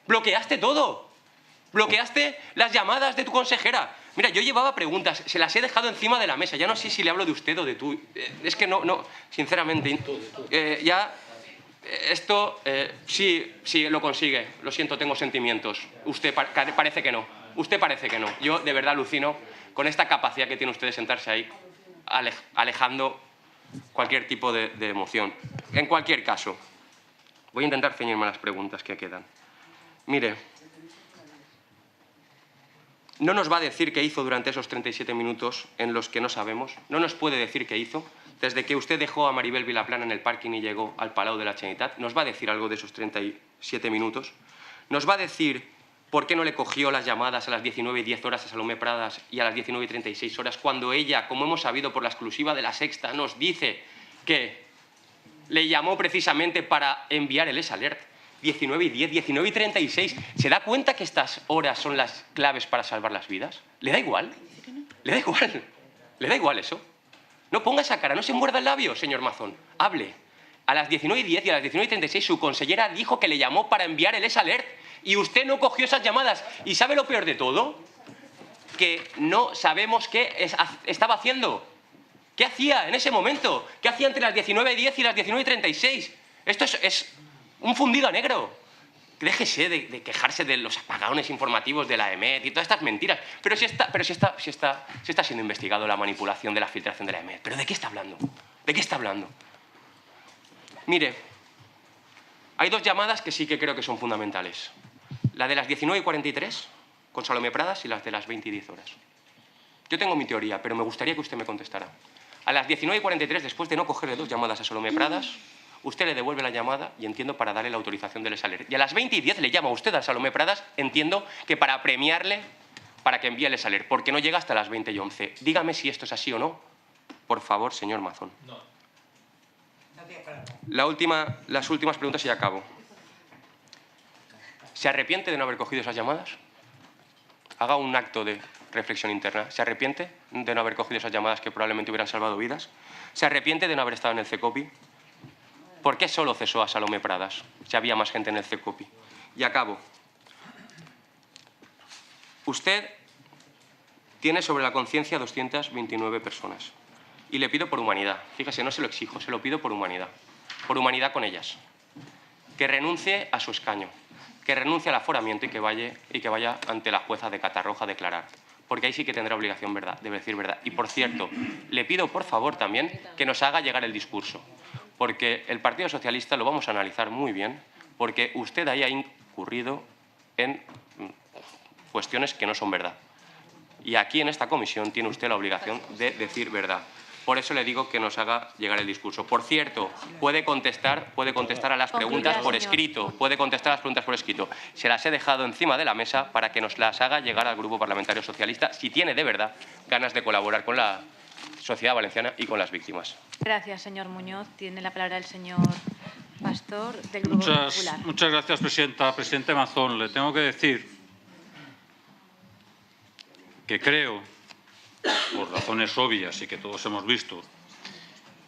Speaker 12: Bloqueaste todo. Bloqueaste las llamadas de tu consejera. Mira, yo llevaba preguntas, se las he dejado encima de la mesa. Ya no sé si le hablo de usted o de tú. Es que no, sinceramente. Esto sí lo consigue. Lo siento, tengo sentimientos. Usted parece que no. Usted parece que no. Yo de verdad alucino con esta capacidad que tiene usted de sentarse ahí, alejando cualquier tipo de emoción. En cualquier caso, voy a intentar ceñirme a las preguntas que quedan. Mire, no nos va a decir qué hizo durante esos 37 minutos en los que no sabemos. No nos puede decir qué hizo. Desde que usted dejó a Maribel Vilaplana en el parking y llegó al Palau de la Generalitat, ¿nos va a decir algo de esos 37 minutos? ¿Nos va a decir por qué no le cogió las llamadas a las 19:10 a Salomé Pradas y a las 19:36 cuando ella, como hemos sabido por la exclusiva de La Sexta, nos dice que le llamó precisamente para enviar el S-Alert. 19 y 10, 19 y 36. ¿Se da cuenta que estas horas son las claves para salvar las vidas? ¿Le da igual? ¿Le da igual? ¿Le da igual eso? No ponga esa cara, no se muerda el labio, señor Mazón. Hable. A las 19 y 10 y a las 19 y 36 su consellera dijo que le llamó para enviar el S-Alert y usted no cogió esas llamadas. ¿Y sabe lo peor de todo? Que no sabemos qué estaba haciendo. ¿Qué hacía en ese momento? ¿Qué hacía entre las 19 y 10 y las 19 y 36? Esto es un fundido a negro. Déjese de quejarse de los apagones informativos de la EMET y todas estas mentiras. Pero si está siendo investigado la manipulación de la filtración de la EMET. ¿Pero de qué está hablando? ¿De qué está hablando? Mire, hay dos llamadas que sí que creo que son fundamentales. La de las 19 y 43 con Salomé Pradas y las de las 20 y 10 horas. Yo tengo mi teoría, pero me gustaría que usted me contestara. A las 19 y 43, después de no cogerle dos llamadas a Salomé Pradas, usted le devuelve la llamada y entiendo para darle la autorización del S-Alert. Y a las 20 y 10 le llama usted a Salomé Pradas, entiendo que para premiarle para que envíe el S-Alert, porque no llega hasta las 20 y 11. Dígame si esto es así o no, por favor, señor Mazón. No. Las últimas preguntas y ya acabo. ¿Se arrepiente de no haber cogido esas llamadas? Haga un acto de reflexión interna. ¿Se arrepiente de no haber cogido esas llamadas que probablemente hubieran salvado vidas? ¿Se arrepiente de no haber estado en el CECOPI? ¿Por qué solo cesó a Salomé Pradas si había más gente en el CECOPI? Y acabo. Usted tiene sobre la conciencia 229 personas. Y le pido por humanidad. Fíjese, no se lo exijo, se lo pido por humanidad. Por humanidad con ellas. Que renuncie a su escaño. Que renuncie al aforamiento y que vaya ante la jueza de Catarroja a declarar. Porque ahí sí que tendrá obligación de decir verdad. Y, por cierto, le pido, por favor, también que nos haga llegar el discurso. Porque el Partido Socialista lo vamos a analizar muy bien, porque usted ahí ha incurrido en cuestiones que no son verdad. Y aquí, en esta comisión, tiene usted la obligación de decir verdad. Por eso le digo que nos haga llegar el discurso. Por cierto, puede contestar a las preguntas por escrito. Puede contestar a las preguntas por escrito. Se las he dejado encima de la mesa para que nos las haga llegar al Grupo Parlamentario Socialista, si tiene de verdad ganas de colaborar con la sociedad valenciana y con las víctimas.
Speaker 9: Gracias, señor Muñoz. Tiene la palabra el señor Pastor, del Grupo Popular.
Speaker 13: Muchas gracias, presidenta. Presidente Mazón, le tengo que decir que creo, por razones obvias y que todos hemos visto,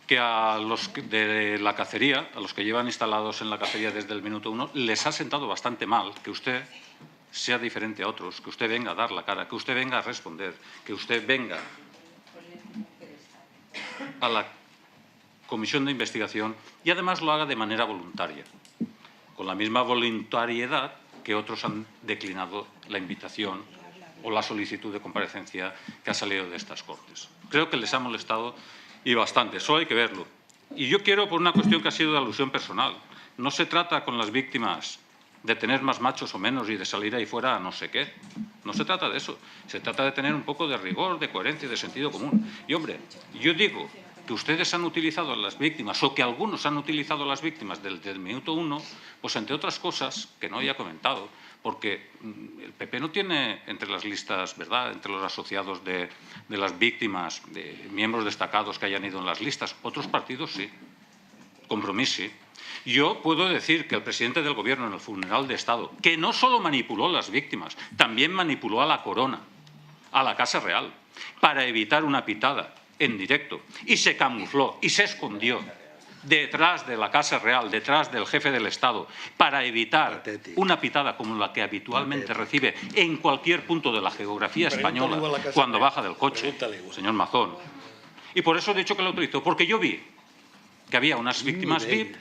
Speaker 13: que a los de la cacería, a los que llevan instalados en la cacería desde el minuto 1, les ha sentado bastante mal que usted sea diferente a otros, que usted venga a dar la cara, que usted venga a responder, que usted venga a la comisión de investigación y además lo haga de manera voluntaria, con la misma voluntariedad que otros han declinado la invitación o la solicitud de comparecencia que ha salido de estas Cortes. Creo que les ha molestado y bastante, solo hay que verlo. Y yo quiero, por una cuestión que ha sido de alusión personal, no se trata con las víctimas de tener más machos o menos y de salir ahí fuera a no sé qué. No se trata de eso. Se trata de tener un poco de rigor, de coherencia y de sentido común. Y, hombre, yo digo que ustedes han utilizado a las víctimas, o que algunos han utilizado a las víctimas desde el minuto 1, pues entre otras cosas, que no haya comentado, porque el PP no tiene entre las listas, ¿verdad?, entre los asociados de las víctimas, de miembros destacados que hayan ido en las listas. Otros partidos sí. Compromís sí. Yo puedo decir que el presidente del Gobierno en el funeral de Estado, que no solo manipuló a las víctimas, también manipuló a la corona, a la Casa Real, para evitar una pitada en directo, y se camufló y se escondió detrás de la Casa Real, detrás del jefe del Estado, para evitar una pitada como la que habitualmente recibe en cualquier punto de la geografía española cuando baja del coche, señor Mazón. Y por eso he dicho que lo utilizó, porque yo vi que había unas víctimas VIP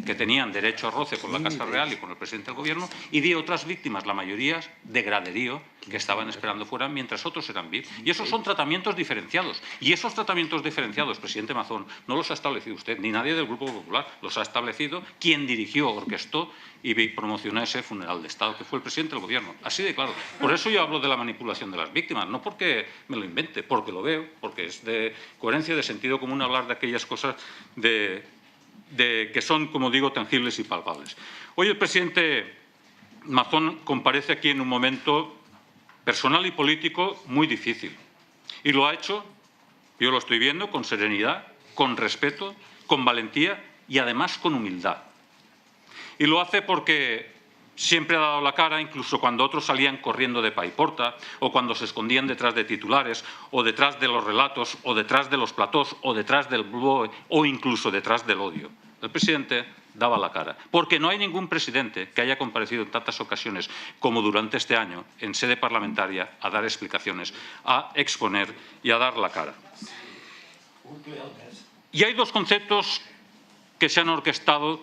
Speaker 13: que tenían derecho a roce con la Casa Real y con el presidente del Gobierno, y vi otras víctimas, la mayoría de graderío, que estaban esperando fuera, mientras otros eran VIP. Y esos son tratamientos diferenciados. Y esos tratamientos diferenciados, presidente Mazón, no los ha establecido usted, ni nadie del Grupo Popular. Los ha establecido quien dirigió, orquestó y promocionó ese funeral de Estado, que fue el presidente del Gobierno. Así de claro. Por eso yo hablo de la manipulación de las víctimas, no porque me lo invente, porque lo veo, porque es de coherencia, de sentido común hablar de aquellas cosas que son, como digo, tangibles y palpables. Hoy el presidente Mazón comparece aquí en un momento personal y político muy difícil. Y lo ha hecho, yo lo estoy viendo, con serenidad, con respeto, con valentía y además con humildad. Y lo hace porque siempre ha dado la cara, incluso cuando otros salían corriendo de paiporta, o cuando se escondían detrás de titulares, o detrás de los relatos, o detrás de los platós, o detrás del BOE, o incluso detrás del odio. El presidente daba la cara, porque no hay ningún presidente que haya comparecido en tantas ocasiones como durante este año en sede parlamentaria a dar explicaciones, a exponer y a dar la cara. Y hay dos conceptos que se han orquestado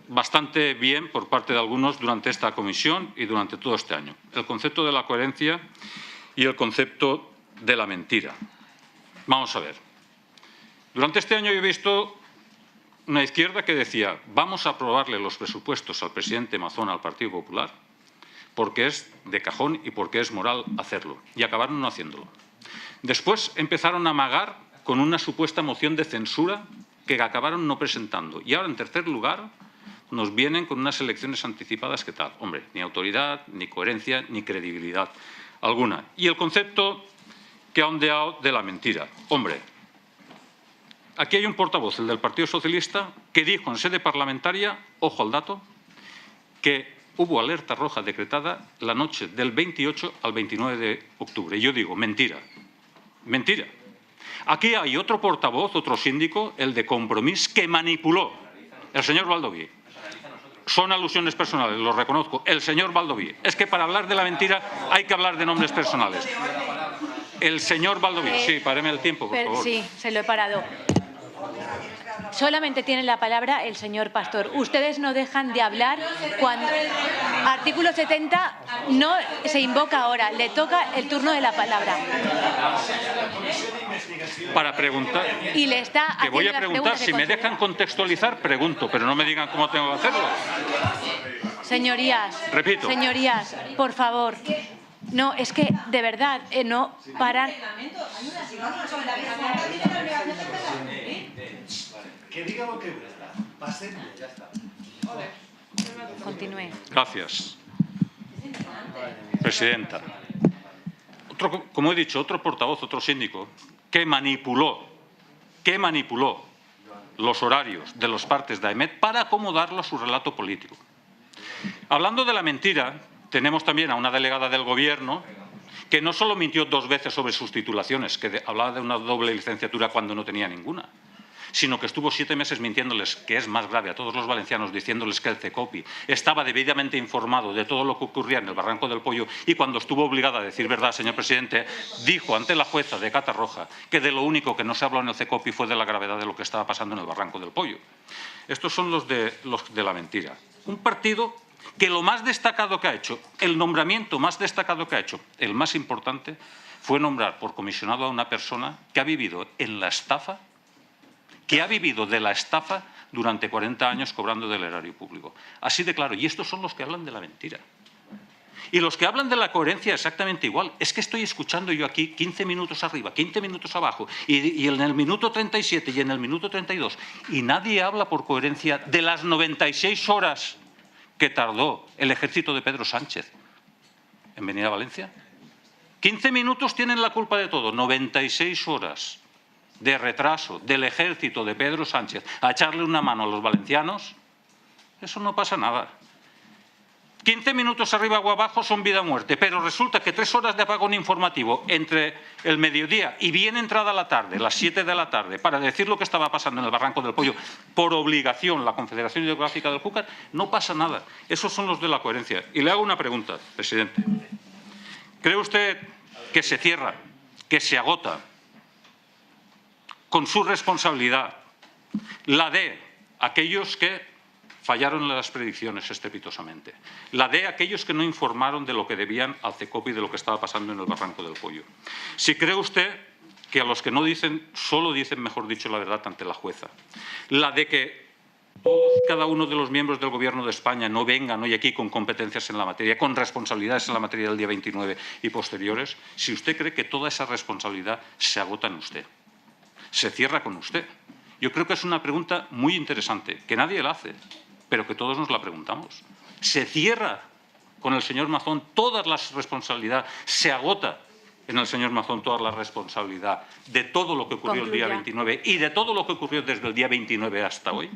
Speaker 13: bastante bien por parte de algunos durante esta comisión y durante todo este año. El concepto de la coherencia y el concepto de la mentira. Vamos a ver. Durante este año yo he visto una izquierda que decía vamos a aprobarle los presupuestos al presidente Mazón, al Partido Popular, porque es de cajón y porque es moral hacerlo. Y acabaron no haciéndolo. Después empezaron a amagar con una supuesta moción de censura que acabaron no presentando. Y ahora, en tercer lugar, nos vienen con unas elecciones anticipadas que tal. Hombre, ni autoridad, ni coherencia, ni credibilidad alguna. Y el concepto que ha ondeado de la mentira. Hombre, aquí hay un portavoz, el del Partido Socialista, que dijo en sede parlamentaria, ojo al dato, que hubo alerta roja decretada la noche del 28 al 29 de octubre. Y yo digo, mentira, mentira. Aquí hay otro portavoz, otro síndico, el de Compromís, que manipuló, el señor Baldoví. Son alusiones personales, lo reconozco. El señor Baldoví. Es que para hablar de la mentira hay que hablar de nombres personales. El señor Baldoví. Sí, páreme el tiempo, por favor.
Speaker 9: Sí, se lo he parado. Solamente tiene la palabra el señor Pastor. Ustedes no dejan de hablar cuando... Artículo 70 no se invoca ahora. Le toca el turno de la palabra.
Speaker 13: Para preguntar...
Speaker 9: Y le está
Speaker 13: que voy a preguntar. Si me dejan contextualizar, pregunto, pero no me digan cómo tengo que hacerlo.
Speaker 9: Señorías.
Speaker 13: Repito.
Speaker 9: Señorías, por favor. No, es que, de verdad, no paran...
Speaker 14: Que diga lo que pase, ya está.
Speaker 9: Continúe.
Speaker 13: Gracias, presidenta. Como he dicho, otro portavoz, otro síndico, que manipuló los horarios de los partes de AEMET para acomodarlo a su relato político. Hablando de la mentira, tenemos también a una delegada del Gobierno que no solo mintió 2 veces sobre sus titulaciones, que hablaba de una doble licenciatura cuando no tenía ninguna, sino que estuvo 7 meses mintiéndoles, que es más grave, a todos los valencianos, diciéndoles que el CECOPI estaba debidamente informado de todo lo que ocurría en el Barranco del Pollo, y cuando estuvo obligada a decir verdad, señor presidente, dijo ante la jueza de Catarroja que de lo único que no se habló en el CECOPI fue de la gravedad de lo que estaba pasando en el Barranco del Pollo. Estos son los de la mentira. Un partido que lo más destacado que ha hecho, el nombramiento más destacado que ha hecho, el más importante, fue nombrar por comisionado a una persona que ha vivido en la estafa, que ha vivido de la estafa durante 40 años cobrando del erario público. Así de claro. Y estos son los que hablan de la mentira. Y los que hablan de la coherencia exactamente igual. Es que estoy escuchando yo aquí 15 minutos arriba, 15 minutos abajo, y en el minuto 37 y en el minuto 32, y nadie habla por coherencia de las 96 horas que tardó el ejército de Pedro Sánchez en venir a Valencia. 15 minutos tienen la culpa de todo, 96 horas de retraso del ejército de Pedro Sánchez a echarle una mano a los valencianos. Eso no pasa nada. 15 minutos arriba o abajo son vida o muerte, pero resulta que 3 horas de apagón informativo entre el mediodía y bien entrada la tarde, las 7 de la tarde, para decir lo que estaba pasando en el Barranco del Pollo, por obligación la Confederación Hidrográfica del Júcar, no pasa nada. Esos son los de la coherencia. Y le hago una pregunta, presidente. ¿Cree usted que se cierra, que se agota con su responsabilidad la de aquellos que fallaron en las predicciones estrepitosamente, la de aquellos que no informaron de lo que debían al CECOPI y de lo que estaba pasando en el Barranco del Pollo? Si cree usted que a los que no dicen, solo dicen, mejor dicho, la verdad ante la jueza, la de que cada uno de los miembros del Gobierno de España no vengan hoy aquí con competencias en la materia, con responsabilidades en la materia del día 29 y posteriores, si usted cree que toda esa responsabilidad se agota en usted, se cierra con usted. Yo creo que es una pregunta muy interesante, que nadie la hace, pero que todos nos la preguntamos. ¿Se cierra con el señor Mazón toda la responsabilidad? ¿Se agota en el señor Mazón toda la responsabilidad de todo lo que ocurrió el día 29 y de todo lo que ocurrió desde el día 29 hasta hoy?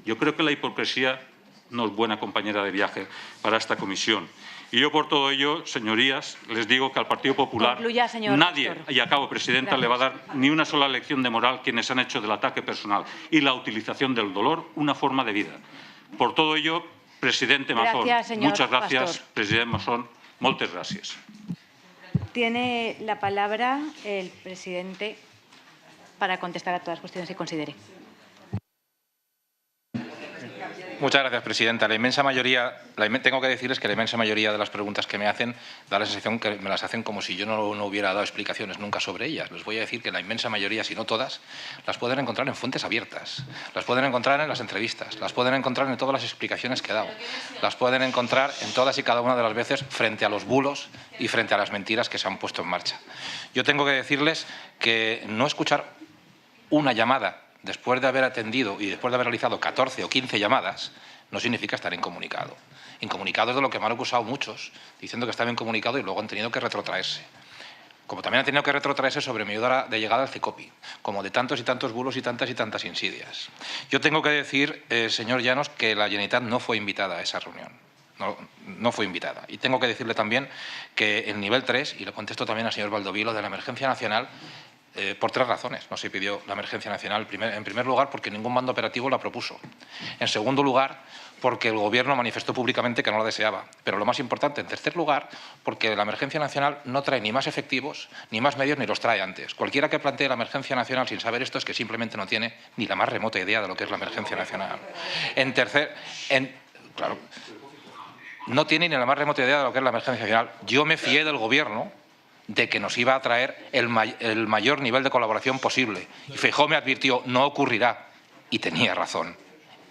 Speaker 13: Yo creo que la hipocresía no es buena compañera de viaje para esta comisión. Y yo, por todo ello, señorías, les digo que al Partido Popular
Speaker 9: Concluya, señor
Speaker 13: nadie,
Speaker 9: Pastor.
Speaker 13: y acabo, presidenta,
Speaker 9: Gracias.
Speaker 13: le va a dar ni una sola lección de moral quienes han hecho del ataque personal y la utilización del dolor una forma de vida. Por todo ello, presidente Mazón,
Speaker 9: Gracias, señor
Speaker 13: muchas gracias,
Speaker 9: Pastor.
Speaker 13: presidente Mazón, moltes gràcies.
Speaker 9: Tiene la palabra el presidente para contestar a todas las cuestiones que considere.
Speaker 15: Muchas gracias, presidenta. La inmensa mayoría, tengo que decirles que la inmensa mayoría de las preguntas que me hacen da la sensación que me las hacen como si yo no hubiera dado explicaciones nunca sobre ellas. Les voy a decir que la inmensa mayoría, si no todas, las pueden encontrar en fuentes abiertas, las pueden encontrar en las entrevistas, las pueden encontrar en todas las explicaciones que he dado, las pueden encontrar en todas y cada una de las veces frente a los bulos y frente a las mentiras que se han puesto en marcha. Yo tengo que decirles que no escuchar una llamada después de haber atendido y después de haber realizado 14 o 15 llamadas, no significa estar incomunicado. Incomunicado es de lo que me han acusado muchos, diciendo que estaba incomunicado y luego han tenido que retrotraerse. Como también han tenido que retrotraerse sobre mi hora de llegada al CECOPI, como de tantos y tantos bulos y tantas insidias. Yo tengo que decir, señor Llanos, que la Generalitat no fue invitada a esa reunión. No fue invitada. Y tengo que decirle también que en nivel 3, y le contesto también al señor Valdovilo, de la emergencia nacional, por 3 razones no se pidió la emergencia nacional. En primer lugar, porque ningún mando operativo la propuso. En segundo lugar, porque el Gobierno manifestó públicamente que no la deseaba. Pero lo más importante, en tercer lugar, porque la emergencia nacional no trae ni más efectivos, ni más medios, ni los trae antes. Cualquiera que plantee la emergencia nacional sin saber esto es que simplemente no tiene ni la más remota idea de lo que es la emergencia nacional. Claro, no tiene ni la más remota idea de lo que es la emergencia nacional. Yo me fié del Gobierno de que nos iba a traer el mayor nivel de colaboración posible. Y Feijóo me advirtió, no ocurrirá. Y tenía razón.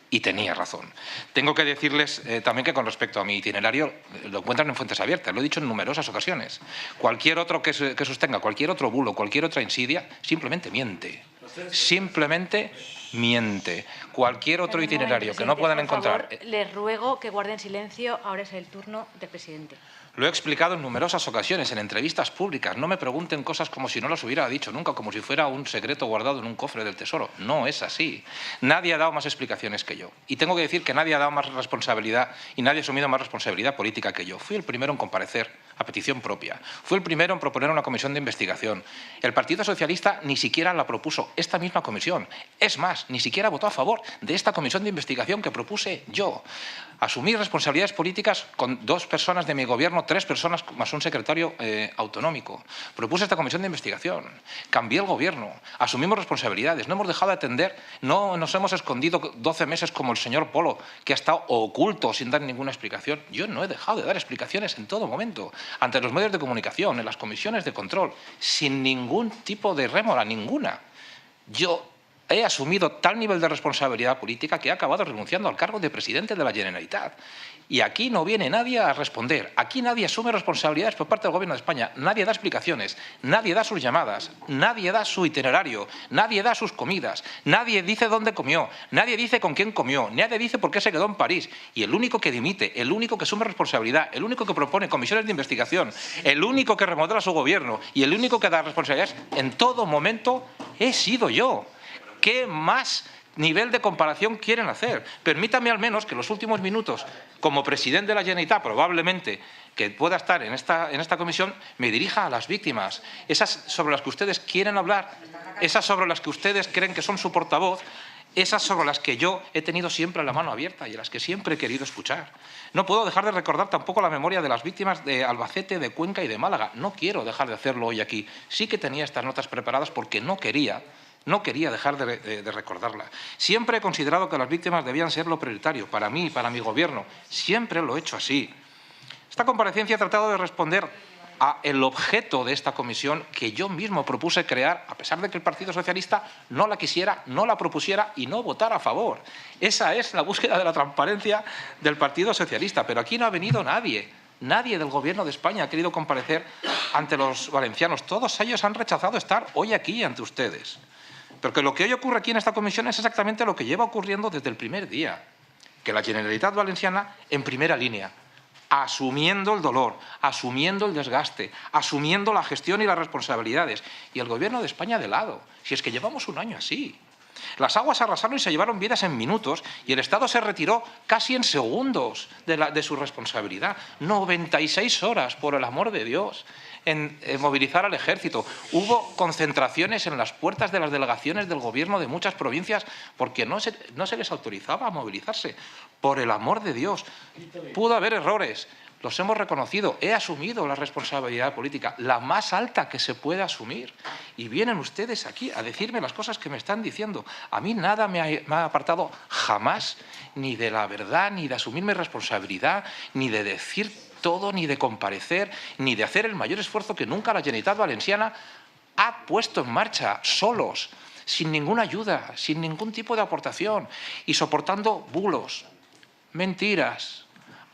Speaker 15: Y tenía razón. Tengo que decirles también que con respecto a mi itinerario lo encuentran en fuentes abiertas. Lo he dicho en numerosas ocasiones. Cualquier otro que sostenga, cualquier otro bulo, cualquier otra insidia, simplemente miente. Simplemente miente. Cualquier otro itinerario que no puedan encontrar.
Speaker 9: Por favor, les ruego que guarden silencio. Ahora es el turno del presidente.
Speaker 15: Lo he explicado en numerosas ocasiones, en entrevistas públicas. No me pregunten cosas como si no las hubiera dicho nunca, como si fuera un secreto guardado en un cofre del tesoro. No es así. Nadie ha dado más explicaciones que yo. Y tengo que decir que nadie ha dado más responsabilidad y nadie ha asumido más responsabilidad política que yo. Fui el primero en comparecer a petición propia. Fui el primero en proponer una comisión de investigación. El Partido Socialista ni siquiera la propuso esta misma comisión. Es más, ni siquiera votó a favor de esta comisión de investigación que propuse yo. Asumí responsabilidades políticas con 2 personas de mi gobierno, 3 personas más un secretario autonómico. Propuse esta comisión de investigación. Cambié el gobierno. Asumimos responsabilidades. No hemos dejado de atender. No nos hemos escondido 12 meses como el señor Polo, que ha estado oculto sin dar ninguna explicación. Yo no he dejado de dar explicaciones en todo momento, ante los medios de comunicación, en las comisiones de control, sin ningún tipo de rémora, ninguna. Yo he asumido tal nivel de responsabilidad política que he acabado renunciando al cargo de presidente de la Generalitat. Y aquí no viene nadie a responder. Aquí nadie asume responsabilidades por parte del Gobierno de España. Nadie da explicaciones, nadie da sus llamadas, nadie da su itinerario, nadie da sus comidas, nadie dice dónde comió, nadie dice con quién comió, nadie dice por qué se quedó en París. Y el único que dimite, el único que asume responsabilidad, el único que propone comisiones de investigación, el único que remodela su gobierno y el único que da responsabilidades en todo momento he sido yo. ¿Qué más nivel de comparación quieren hacer? Permítame al menos que en los últimos minutos, como presidente de la Generalitat, probablemente que pueda estar en esta comisión, me dirija a las víctimas, esas sobre las que ustedes quieren hablar, esas sobre las que ustedes creen que son su portavoz, esas sobre las que yo he tenido siempre la mano abierta y a las que siempre he querido escuchar. No puedo dejar de recordar tampoco la memoria de las víctimas de Albacete, de Cuenca y de Málaga. No quiero dejar de hacerlo hoy aquí. Sí que tenía estas notas preparadas porque no quería dejar de recordarla. Siempre he considerado que las víctimas debían ser lo prioritario, para mí y para mi gobierno. Siempre lo he hecho así. Esta comparecencia ha tratado de responder a el objeto de esta comisión que yo mismo propuse crear, a pesar de que el Partido Socialista no la quisiera, no la propusiera y no votara a favor. Esa es la búsqueda de la transparencia del Partido Socialista. Pero aquí no ha venido nadie. Nadie del Gobierno de España ha querido comparecer ante los valencianos. Todos ellos han rechazado estar hoy aquí ante ustedes. Porque lo que hoy ocurre aquí en esta comisión es exactamente lo que lleva ocurriendo desde el primer día. Que la Generalitat Valenciana en primera línea, asumiendo el dolor, asumiendo el desgaste, asumiendo la gestión y las responsabilidades. Y el Gobierno de España de lado. Si es que llevamos un año así. Las aguas arrasaron y se llevaron vidas en minutos y el Estado se retiró casi en segundos de su responsabilidad. 96 horas, por el amor de Dios, en movilizar al ejército. Hubo concentraciones en las puertas de las delegaciones del gobierno de muchas provincias porque no se les autorizaba a movilizarse. Por el amor de Dios, pudo haber errores. Los hemos reconocido, he asumido la responsabilidad política, la más alta que se puede asumir. Y vienen ustedes aquí a decirme las cosas que me están diciendo. A mí nada me ha apartado jamás ni de la verdad, ni de asumir mi responsabilidad, ni de decir todo, ni de comparecer, ni de hacer el mayor esfuerzo que nunca la Generalitat Valenciana ha puesto en marcha, solos, sin ninguna ayuda, sin ningún tipo de aportación, y soportando bulos, mentiras,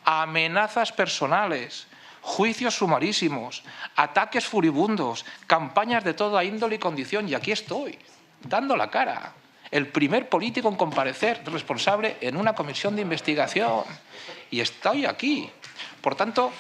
Speaker 15: amenazas personales, juicios sumarísimos, ataques furibundos, campañas de toda índole y condición. Y aquí estoy, dando la cara. El primer político en comparecer responsable en una comisión de investigación. Y estoy aquí. Por tanto,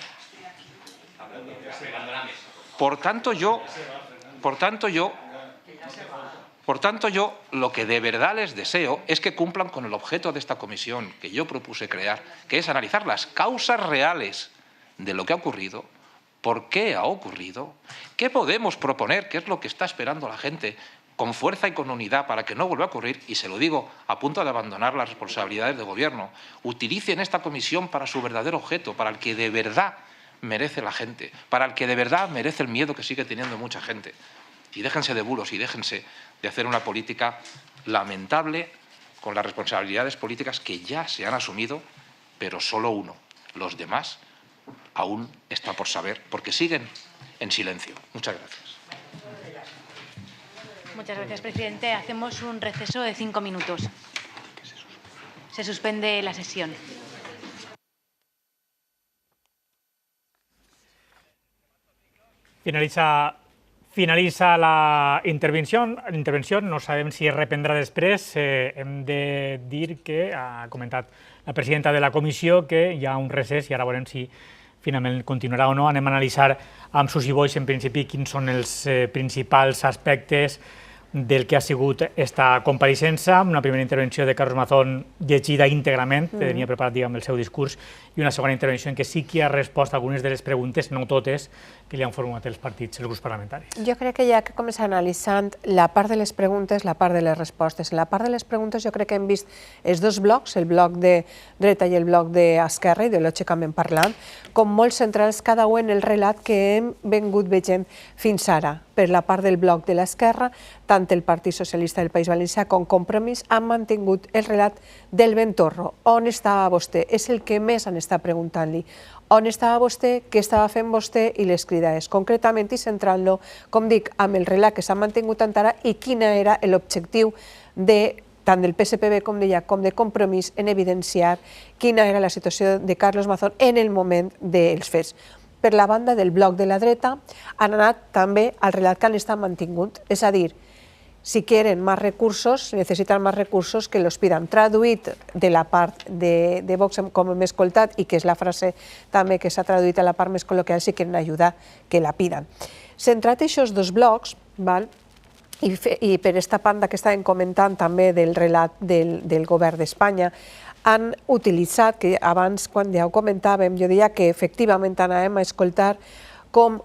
Speaker 15: yo lo que de verdad les deseo es que cumplan con el objeto de esta comisión que yo propuse crear, que es analizar las causas reales de lo que ha ocurrido, por qué ha ocurrido, qué podemos proponer, qué es lo que está esperando la gente, con fuerza y con unidad para que no vuelva a ocurrir, y se lo digo, a punto de abandonar las responsabilidades de gobierno. Utilicen esta comisión para su verdadero objeto, para el que de verdad merece la gente, para el que de verdad merece el miedo que sigue teniendo mucha gente. Y déjense de bulos y déjense de hacer una política lamentable con las responsabilidades políticas que ya se han asumido, pero solo uno. Los demás aún está por saber, porque siguen en silencio. Muchas gracias.
Speaker 9: Muchas gracias, presidente. Hacemos un receso de 5 minutos. Se suspende la sesión.
Speaker 1: Finalitza la intervenció. No sabem si es reprendrà després. Hem de dir que ha comentat la presidenta de la comissió que hi ha un recés i ara veurem si finalment continuarà o no. Anem a analitzar amb Susi Boix, en principi, quins són els principals aspectes del que ha sigut esta compareixença, una primera intervenció de Carlos Mazón llegida íntegrament, tenia preparat, diguem, el seu discurs, i una segona intervenció en què sí que ha respost a algunes de les preguntes, no totes, que li han formulat els partits, els grups parlamentaris.
Speaker 2: Jo crec que ja que començar analitzant la part de les preguntes, la part de les respostes. En la part de les preguntes jo crec que hem vist els dos blocs, el bloc de dreta i el bloc d'esquerra, ideològicament parlant, com molt centrals cada un en el relat que hem vengut veient fins ara. Per la part del bloc de l'esquerra, tant el Partit Socialista del País Valencià com Compromís han mantingut el relat del ventorro. On estava vostè? És el que més han estat preguntant-li. On estava vostè? Què estava fent vostè? I les cridades. Concretament i centrant-lo, com dic, amb el relat que s'ha mantingut tant ara i quin era l'objectiu tant del PSPB com de Compromís en evidenciar quina era la situació de Carlos Mazón en el moment dels fets. Per la banda del bloc de la dreta han anat també al relat que han estat mantingut, és a dir, si quieren más recursos, si necesitan más recursos, que los pidan. Traduït de la part de Vox, com hem escoltat, i que és la frase també que s'ha traduït a la part més col·loquial, si quieren ayudar, que la pidan. Centrat aquests dos blocs, i per esta banda que estàvem comentant també del relat del govern d'Espanya, han utilitzat, que abans quan ja ho comentàvem, jo deia que efectivament anàvem a escoltar com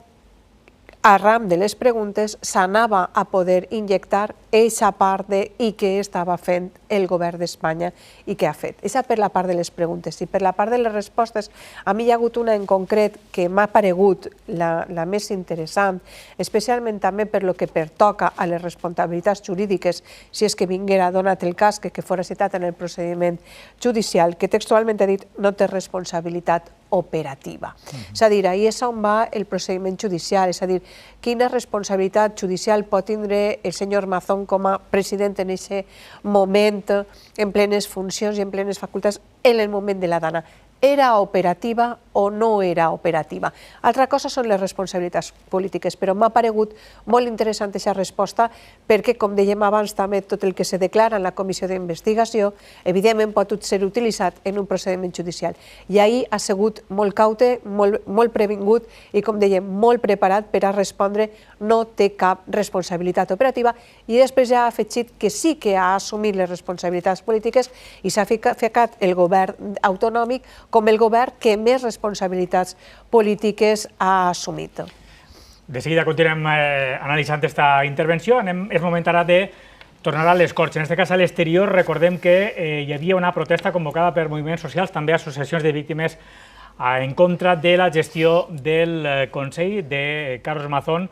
Speaker 2: arran de les preguntes s'anava a poder injectar aquesta part de i què estava fent el govern d'Espanya i què ha fet. Aquesta per la part de les preguntes. I per la part de les respostes, a mi hi ha hagut una en concret que m'ha paregut la més interessant, especialment també per lo que pertoca a les responsabilitats jurídiques, si és que vinguera donat el cas que fora citat en el procediment judicial, que textualment ha dit no té responsabilitat operativa. És a dir, ahí és on va el procediment judicial, és a dir, quina responsabilitat judicial pot tindre el senyor Mazón com a president en aquest moment, en plenes funcions i en plenes facultats, en el moment de la dana. era operativa o no era operativa. Altra cosa són les responsabilitats polítiques, però m'ha paregut molt interessant aquesta resposta perquè, com dèiem abans, també tot el que se declara en la comissió d'investigació, evidentment pot ser utilitzat en un procediment judicial. I ahir ha sigut molt caute, molt previngut i, com dèiem, molt preparat per a respondre no té cap responsabilitat operativa i després ja ha afegit que sí que ha assumit les responsabilitats polítiques i s'ha ficat el govern autonòmic com el govern que més responsabilitats polítiques ha assumit.
Speaker 1: De seguida continuem analitzant aquesta intervenció. És moment ara de tornar a les Corts. En aquest cas, a l'exterior, recordem que hi havia una protesta convocada per moviments socials, també associacions de víctimes, en contra de la gestió del Consell de Carlos Mazón,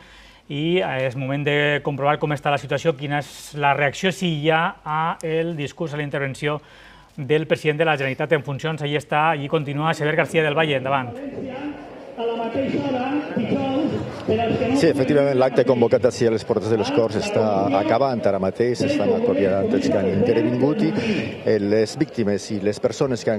Speaker 1: i és moment de comprovar com està la situació, quina és la reacció, si hi ha, al discurs, a la intervenció del president de la Generalitat en funcions. Allí està, allí continua Xavier García del Valle. Endavant.
Speaker 5: Sí, efectivament, l'acte convocat així a les portes de les Corts està acabant ara mateix, estan acomiadant els que han intervingut i les víctimes i les persones que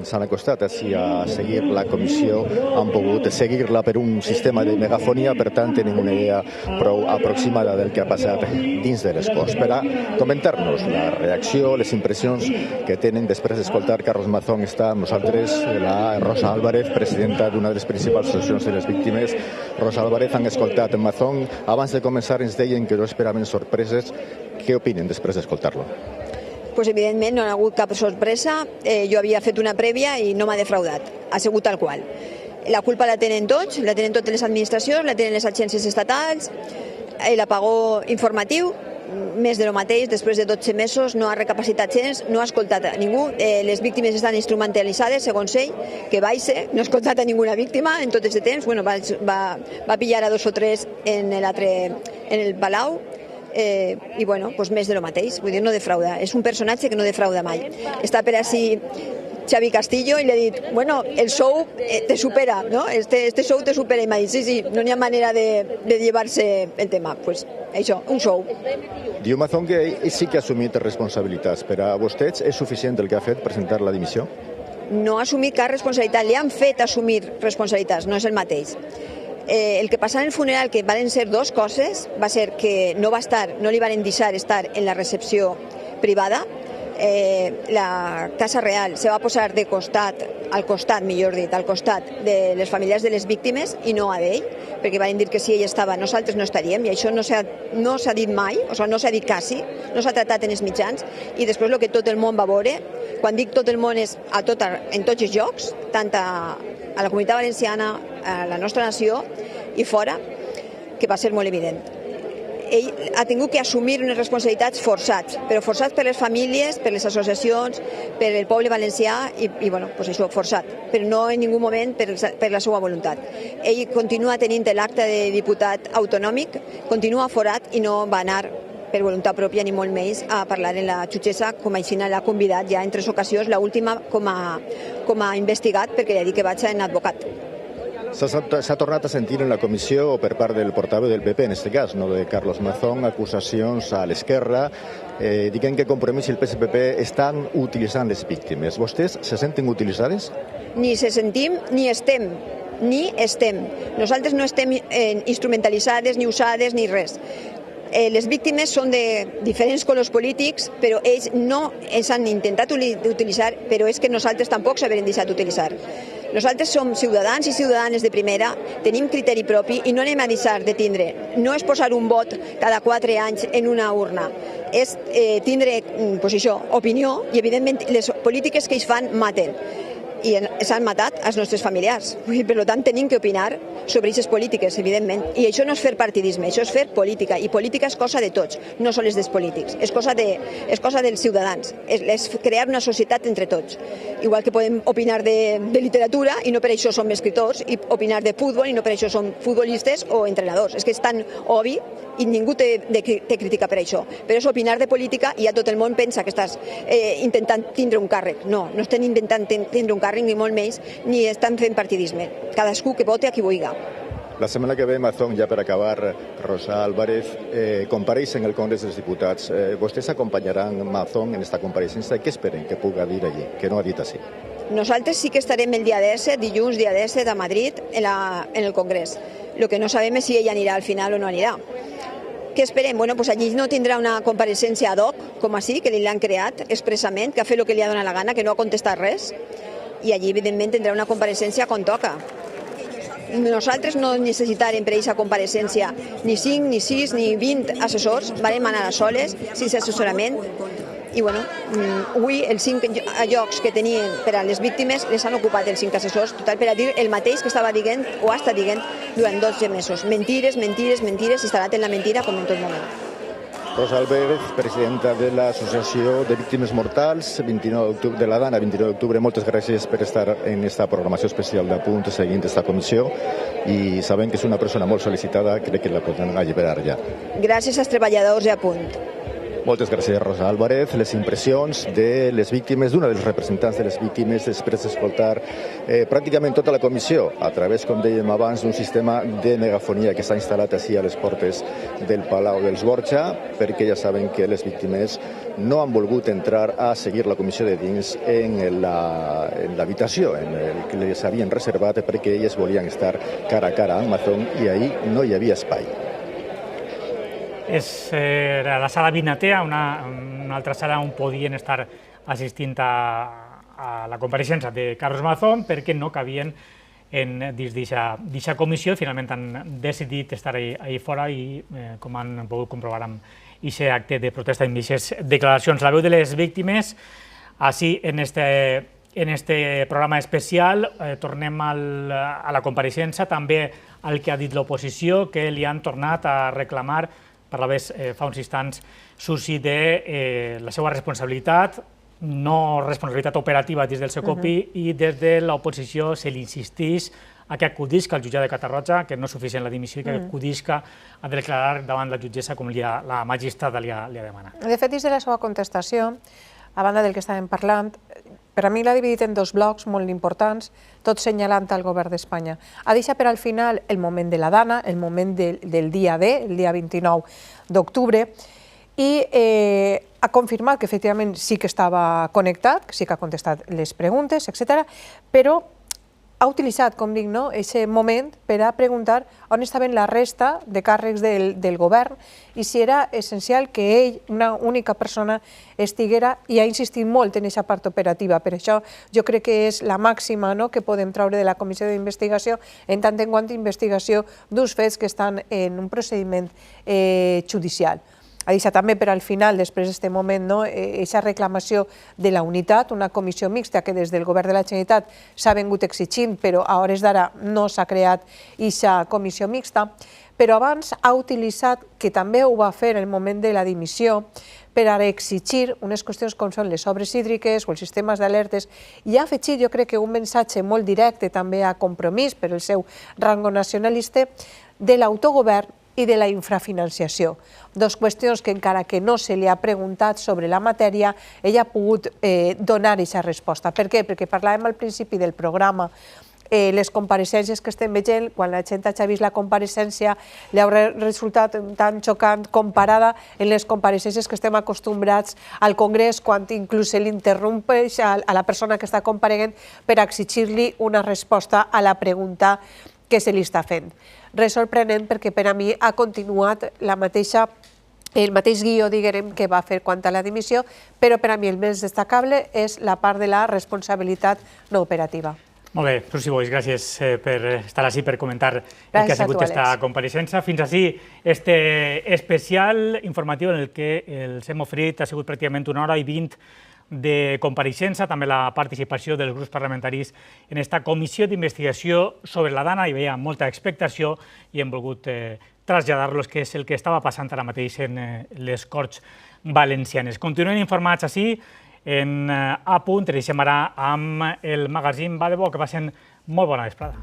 Speaker 5: s'han acostat així a seguir la comissió han pogut seguir-la per un sistema de megafonia, per tant tenen una idea prou aproximada del que ha passat dins de les Corts. Per a comentar-nos la reacció, les impressions que tenen després d'escoltar Carlos Mazón, està amb nosaltres la Rosa Álvarez, presidenta d'una de les principals associacions de les víctimes. Rosa Álvarez, han escoltat Mazón. Abans de començar ens deien que no esperaven sorpreses. Què opinen després d'escoltar-lo?
Speaker 4: Pues evidentment no ha hagut cap sorpresa. Jo havia fet una prèvia i no m'ha defraudat. Ha sigut tal qual. La culpa la tenen tots, la tenen totes les administracions, la tenen les agències estatals, l'apagó informatiu, més de lo mateix, després de 12 mesos, no ha recapacitat gens, no ha escoltat a ningú, les víctimes estan instrumentalitzades, segons ell, que baixe, no ha escoltat a ninguna víctima en tot aquest temps, va pillar a 2 o 3 en el Palau, i bueno, pues més de lo mateix, vull dir, no defrauda, és un personatge que no defrauda mai. Està per així Xavi Castillo i li ha dit, bueno, el show te supera, ¿no? Este show te supera, i m'ha dit, sí, no hi ha manera de llevar-se el tema, pues això, un show.
Speaker 5: Diu Mazón que ell sí que ha assumit responsabilitats. Per a vostès és suficient el que ha fet presentar la dimissió?
Speaker 4: No ha assumit cap responsabilitat, li han fet assumir responsabilitats, no és el mateix. El que passa en el funeral, que van ser 2 coses, va ser que no li van deixar estar en la recepció privada. La Casa Real se va posar al costat de les famílies de les víctimes i no a d'ell, perquè van dir que si ell estava nosaltres no estaríem, i això no s'ha dit mai, o sigui, no s'ha dit quasi, no s'ha tractat en els mitjans, i després el que tot el món va veure, quan dic tot el món és en tots els llocs, tant a la Comunitat Valenciana, a la nostra nació i fora, que va ser molt evident. Ell ha tingut que assumir unes responsabilitats forçats, però forçats per les famílies, per les associacions, per el poble valencià i bueno, pues això, forçat, però no en ningú moment per la seva voluntat. Ell continua tenint l'acte de diputat autonòmic, continua forat i no va anar per voluntat pròpia ni molt menys a parlar en la jutgessa, com així l'ha convidat ja en 3 ocasions, l'última com a investigat, perquè li ha dit que vaig en advocat.
Speaker 5: S'ha tornat a sentir en la comissió per part del portaveu del PP, en aquest cas, no de Carlos Mazón, acusacions a l'esquerra, dient que Compromís i el PSPP estan utilitzant les víctimes. Vostès se senten utilitzades?
Speaker 4: Ni se sentim ni estem. Nosaltres no estem instrumentalitzades, ni usades, ni res. Les víctimes són de diferents colors polítics, però ells no ens han intentat utilitzar, però és que nosaltres tampoc s'haurem deixat utilitzar. Nosaltres som ciutadans i ciutadanes de primera, tenim criteri propi i no anem a deixar de tindre. No és posar un vot cada 4 anys en una urna, és tindre opinió i, evidentment, les polítiques que ells fan maten. I s'han matat els nostres familiars. Per tant, tenim que opinar sobre aquestes polítiques, evidentment. I això no és fer partidisme, això és fer política. I política és cosa de tots, no sols dels polítics. És cosa dels ciutadans. És crear una societat entre tots. Igual que podem opinar de literatura i no per això som escriptors, i opinar de futbol i no per això som futbolistes o entrenadors. És que és tan obvi i ningú té crítica per això. Però és opinar de política i ja tot el món pensa que estàs intentant tindre un càrrec. No estem intentant tindre un càrrec, ni molt menys, ni estan fent partidisme. Cadascú que vote a qui vulgui.
Speaker 5: La setmana que ve, Mazón, ja per acabar, Rosa Álvarez, compareix en el Congrés dels Diputats. Vostès acompanyaran Mazón en aquesta compareixença. Què esperen que pugui dir allí, que no ha dit així?
Speaker 4: Nosaltres sí que estarem el dia 17, dilluns dia 17 a Madrid, en el Congrés. Lo que no sabem és si ella anirà al final o no anirà. Què esperem? Bueno, pues allí no tindrà una compareixença ad hoc, com així, que li l'han creat expressament, que ha fet el que li ha donat la gana, que no ha contestat res, i allí, evidentment, tindrà una compareixença com toca. Nosaltres no necessitarem per a aquesta compareixença ni 5, ni 6, ni 20 assessors, vam anar a soles, sense assessorament, i bueno, avui els 5 llocs que tenien per a les víctimes les han ocupat els 5 assessors, total per a dir el mateix que estava dient o ha estat dient durant 12 mesos. Mentires, mentires, mentires, instal·lat en la mentira com en tot moment.
Speaker 5: Rosa Álvarez, presidenta de l'Associació de Víctimes Mortals de la Dana, 29 d'octubre. Moltes gràcies per estar en esta programació especial d'Apunt seguint esta comissió i sabem que és una persona molt sol·licitada, crec que la podem alliberar ja.
Speaker 4: Gràcies als treballadors d'Apunt.
Speaker 5: Moltes gràcies, Rosa Álvarez. Les impressions de les víctimes, d'una dels representants de les víctimes, després d'escoltar pràcticament tota la comissió, a través, com dèiem abans, d'un sistema de megafonia que s'ha instal·lat així a les portes del Palau dels Borja, perquè ja saben que les víctimes no han volgut entrar a seguir la comissió de dins en l'habitació en el que les havien reservat, perquè elles volien estar cara a cara amb Mazón i ahir no hi havia espai.
Speaker 1: És la sala Vinatea, una altra sala on podien estar assistint a la compareixença de Carlos Mazón perquè no cabien dins d'aquesta comissió. Finalment han decidit estar ahí fora i, com han pogut comprovar amb aquest acte de protesta amb aquestes declaracions. La veu de les víctimes, així en este programa especial, tornem a la compareixença, també al que ha dit l'oposició, que li han tornat a reclamar, parlaves fa uns instants, Susi, de la seva responsabilitat, no responsabilitat operativa des del Secopi, i des de l'oposició se li insisteix a que acudisca al jutjat de Catarroja, que no és suficient la dimissió, que acudisca a declarar davant la jutgessa com la magistrada li ha demanat.
Speaker 2: De fet, des de la seva contestació, a banda del que estàvem parlant, per a mi l'ha dividit en dos blocs molt importants, tot senyalant al govern d'Espanya. Ha deixat per al final el moment de la Dana, el moment del dia D, el dia 29 d'octubre, i ha confirmat que efectivament sí que estava connectat, que sí que ha contestat les preguntes, etc., però ha utilitzat, com dic, aquest moment per a preguntar on estaven la resta de càrrecs del govern i si era essencial que ell, una única persona, estiguera, i ha insistit molt en aquesta part operativa. Per això jo crec que és la màxima que podem treure de la comissió d'investigació, en tant en quant investigació d'uns fets que estan en un procediment judicial. Ha deixat també per al final, després d'aquest moment, aquesta reclamació de la unitat, una comissió mixta que des del govern de la Generalitat s'ha vingut exigint, però a hores d'ara no s'ha creat aquesta comissió mixta. Però abans ha utilitzat, que també ho va fer en el moment de la dimissió, per a exigir unes qüestions com són les obres hídriques o els sistemes d'alertes, i ha afegit, jo crec que un missatge molt directe també a Compromís, per el seu rango nacionalista, de l'autogovern i de la infrafinanciació. Dos qüestions que, encara que no se li ha preguntat sobre la matèria, ella ha pogut donar aquesta resposta. Per què? Perquè parlàvem al principi del programa, les compareixences que estem veient, quan la gent ha vist la compareixença, li haurà resultat tan xocant comparada en les compareixences que estem acostumbrats al Congrés, quan inclús se l'interrompeix a la persona que està comparegent per exigir-li una resposta a la pregunta que se li està fent. Res sorprenent, perquè per a mi ha continuat el mateix guió, diguem, que va fer quant a la dimissió, però per a mi el més destacable és la part de la responsabilitat no operativa.
Speaker 1: Molt bé, Susi Boix, gràcies per estar així, per comentar el que ha sigut aquesta compareixença. Fins així, este especial informatiu en el que els hem oferit ha sigut pràcticament 1 hora i 20 de compareixença, també la participació dels grups parlamentaris en aquesta comissió d'investigació sobre la Dana. Hi veia molta expectació i hem volgut traslladar-los què és el que estava passant ara mateix en les Corts Valencianes. Continuem informats així en Apunt. Ens deixem ara amb el magazín Va de Bo, que va sent molt bona vesprada.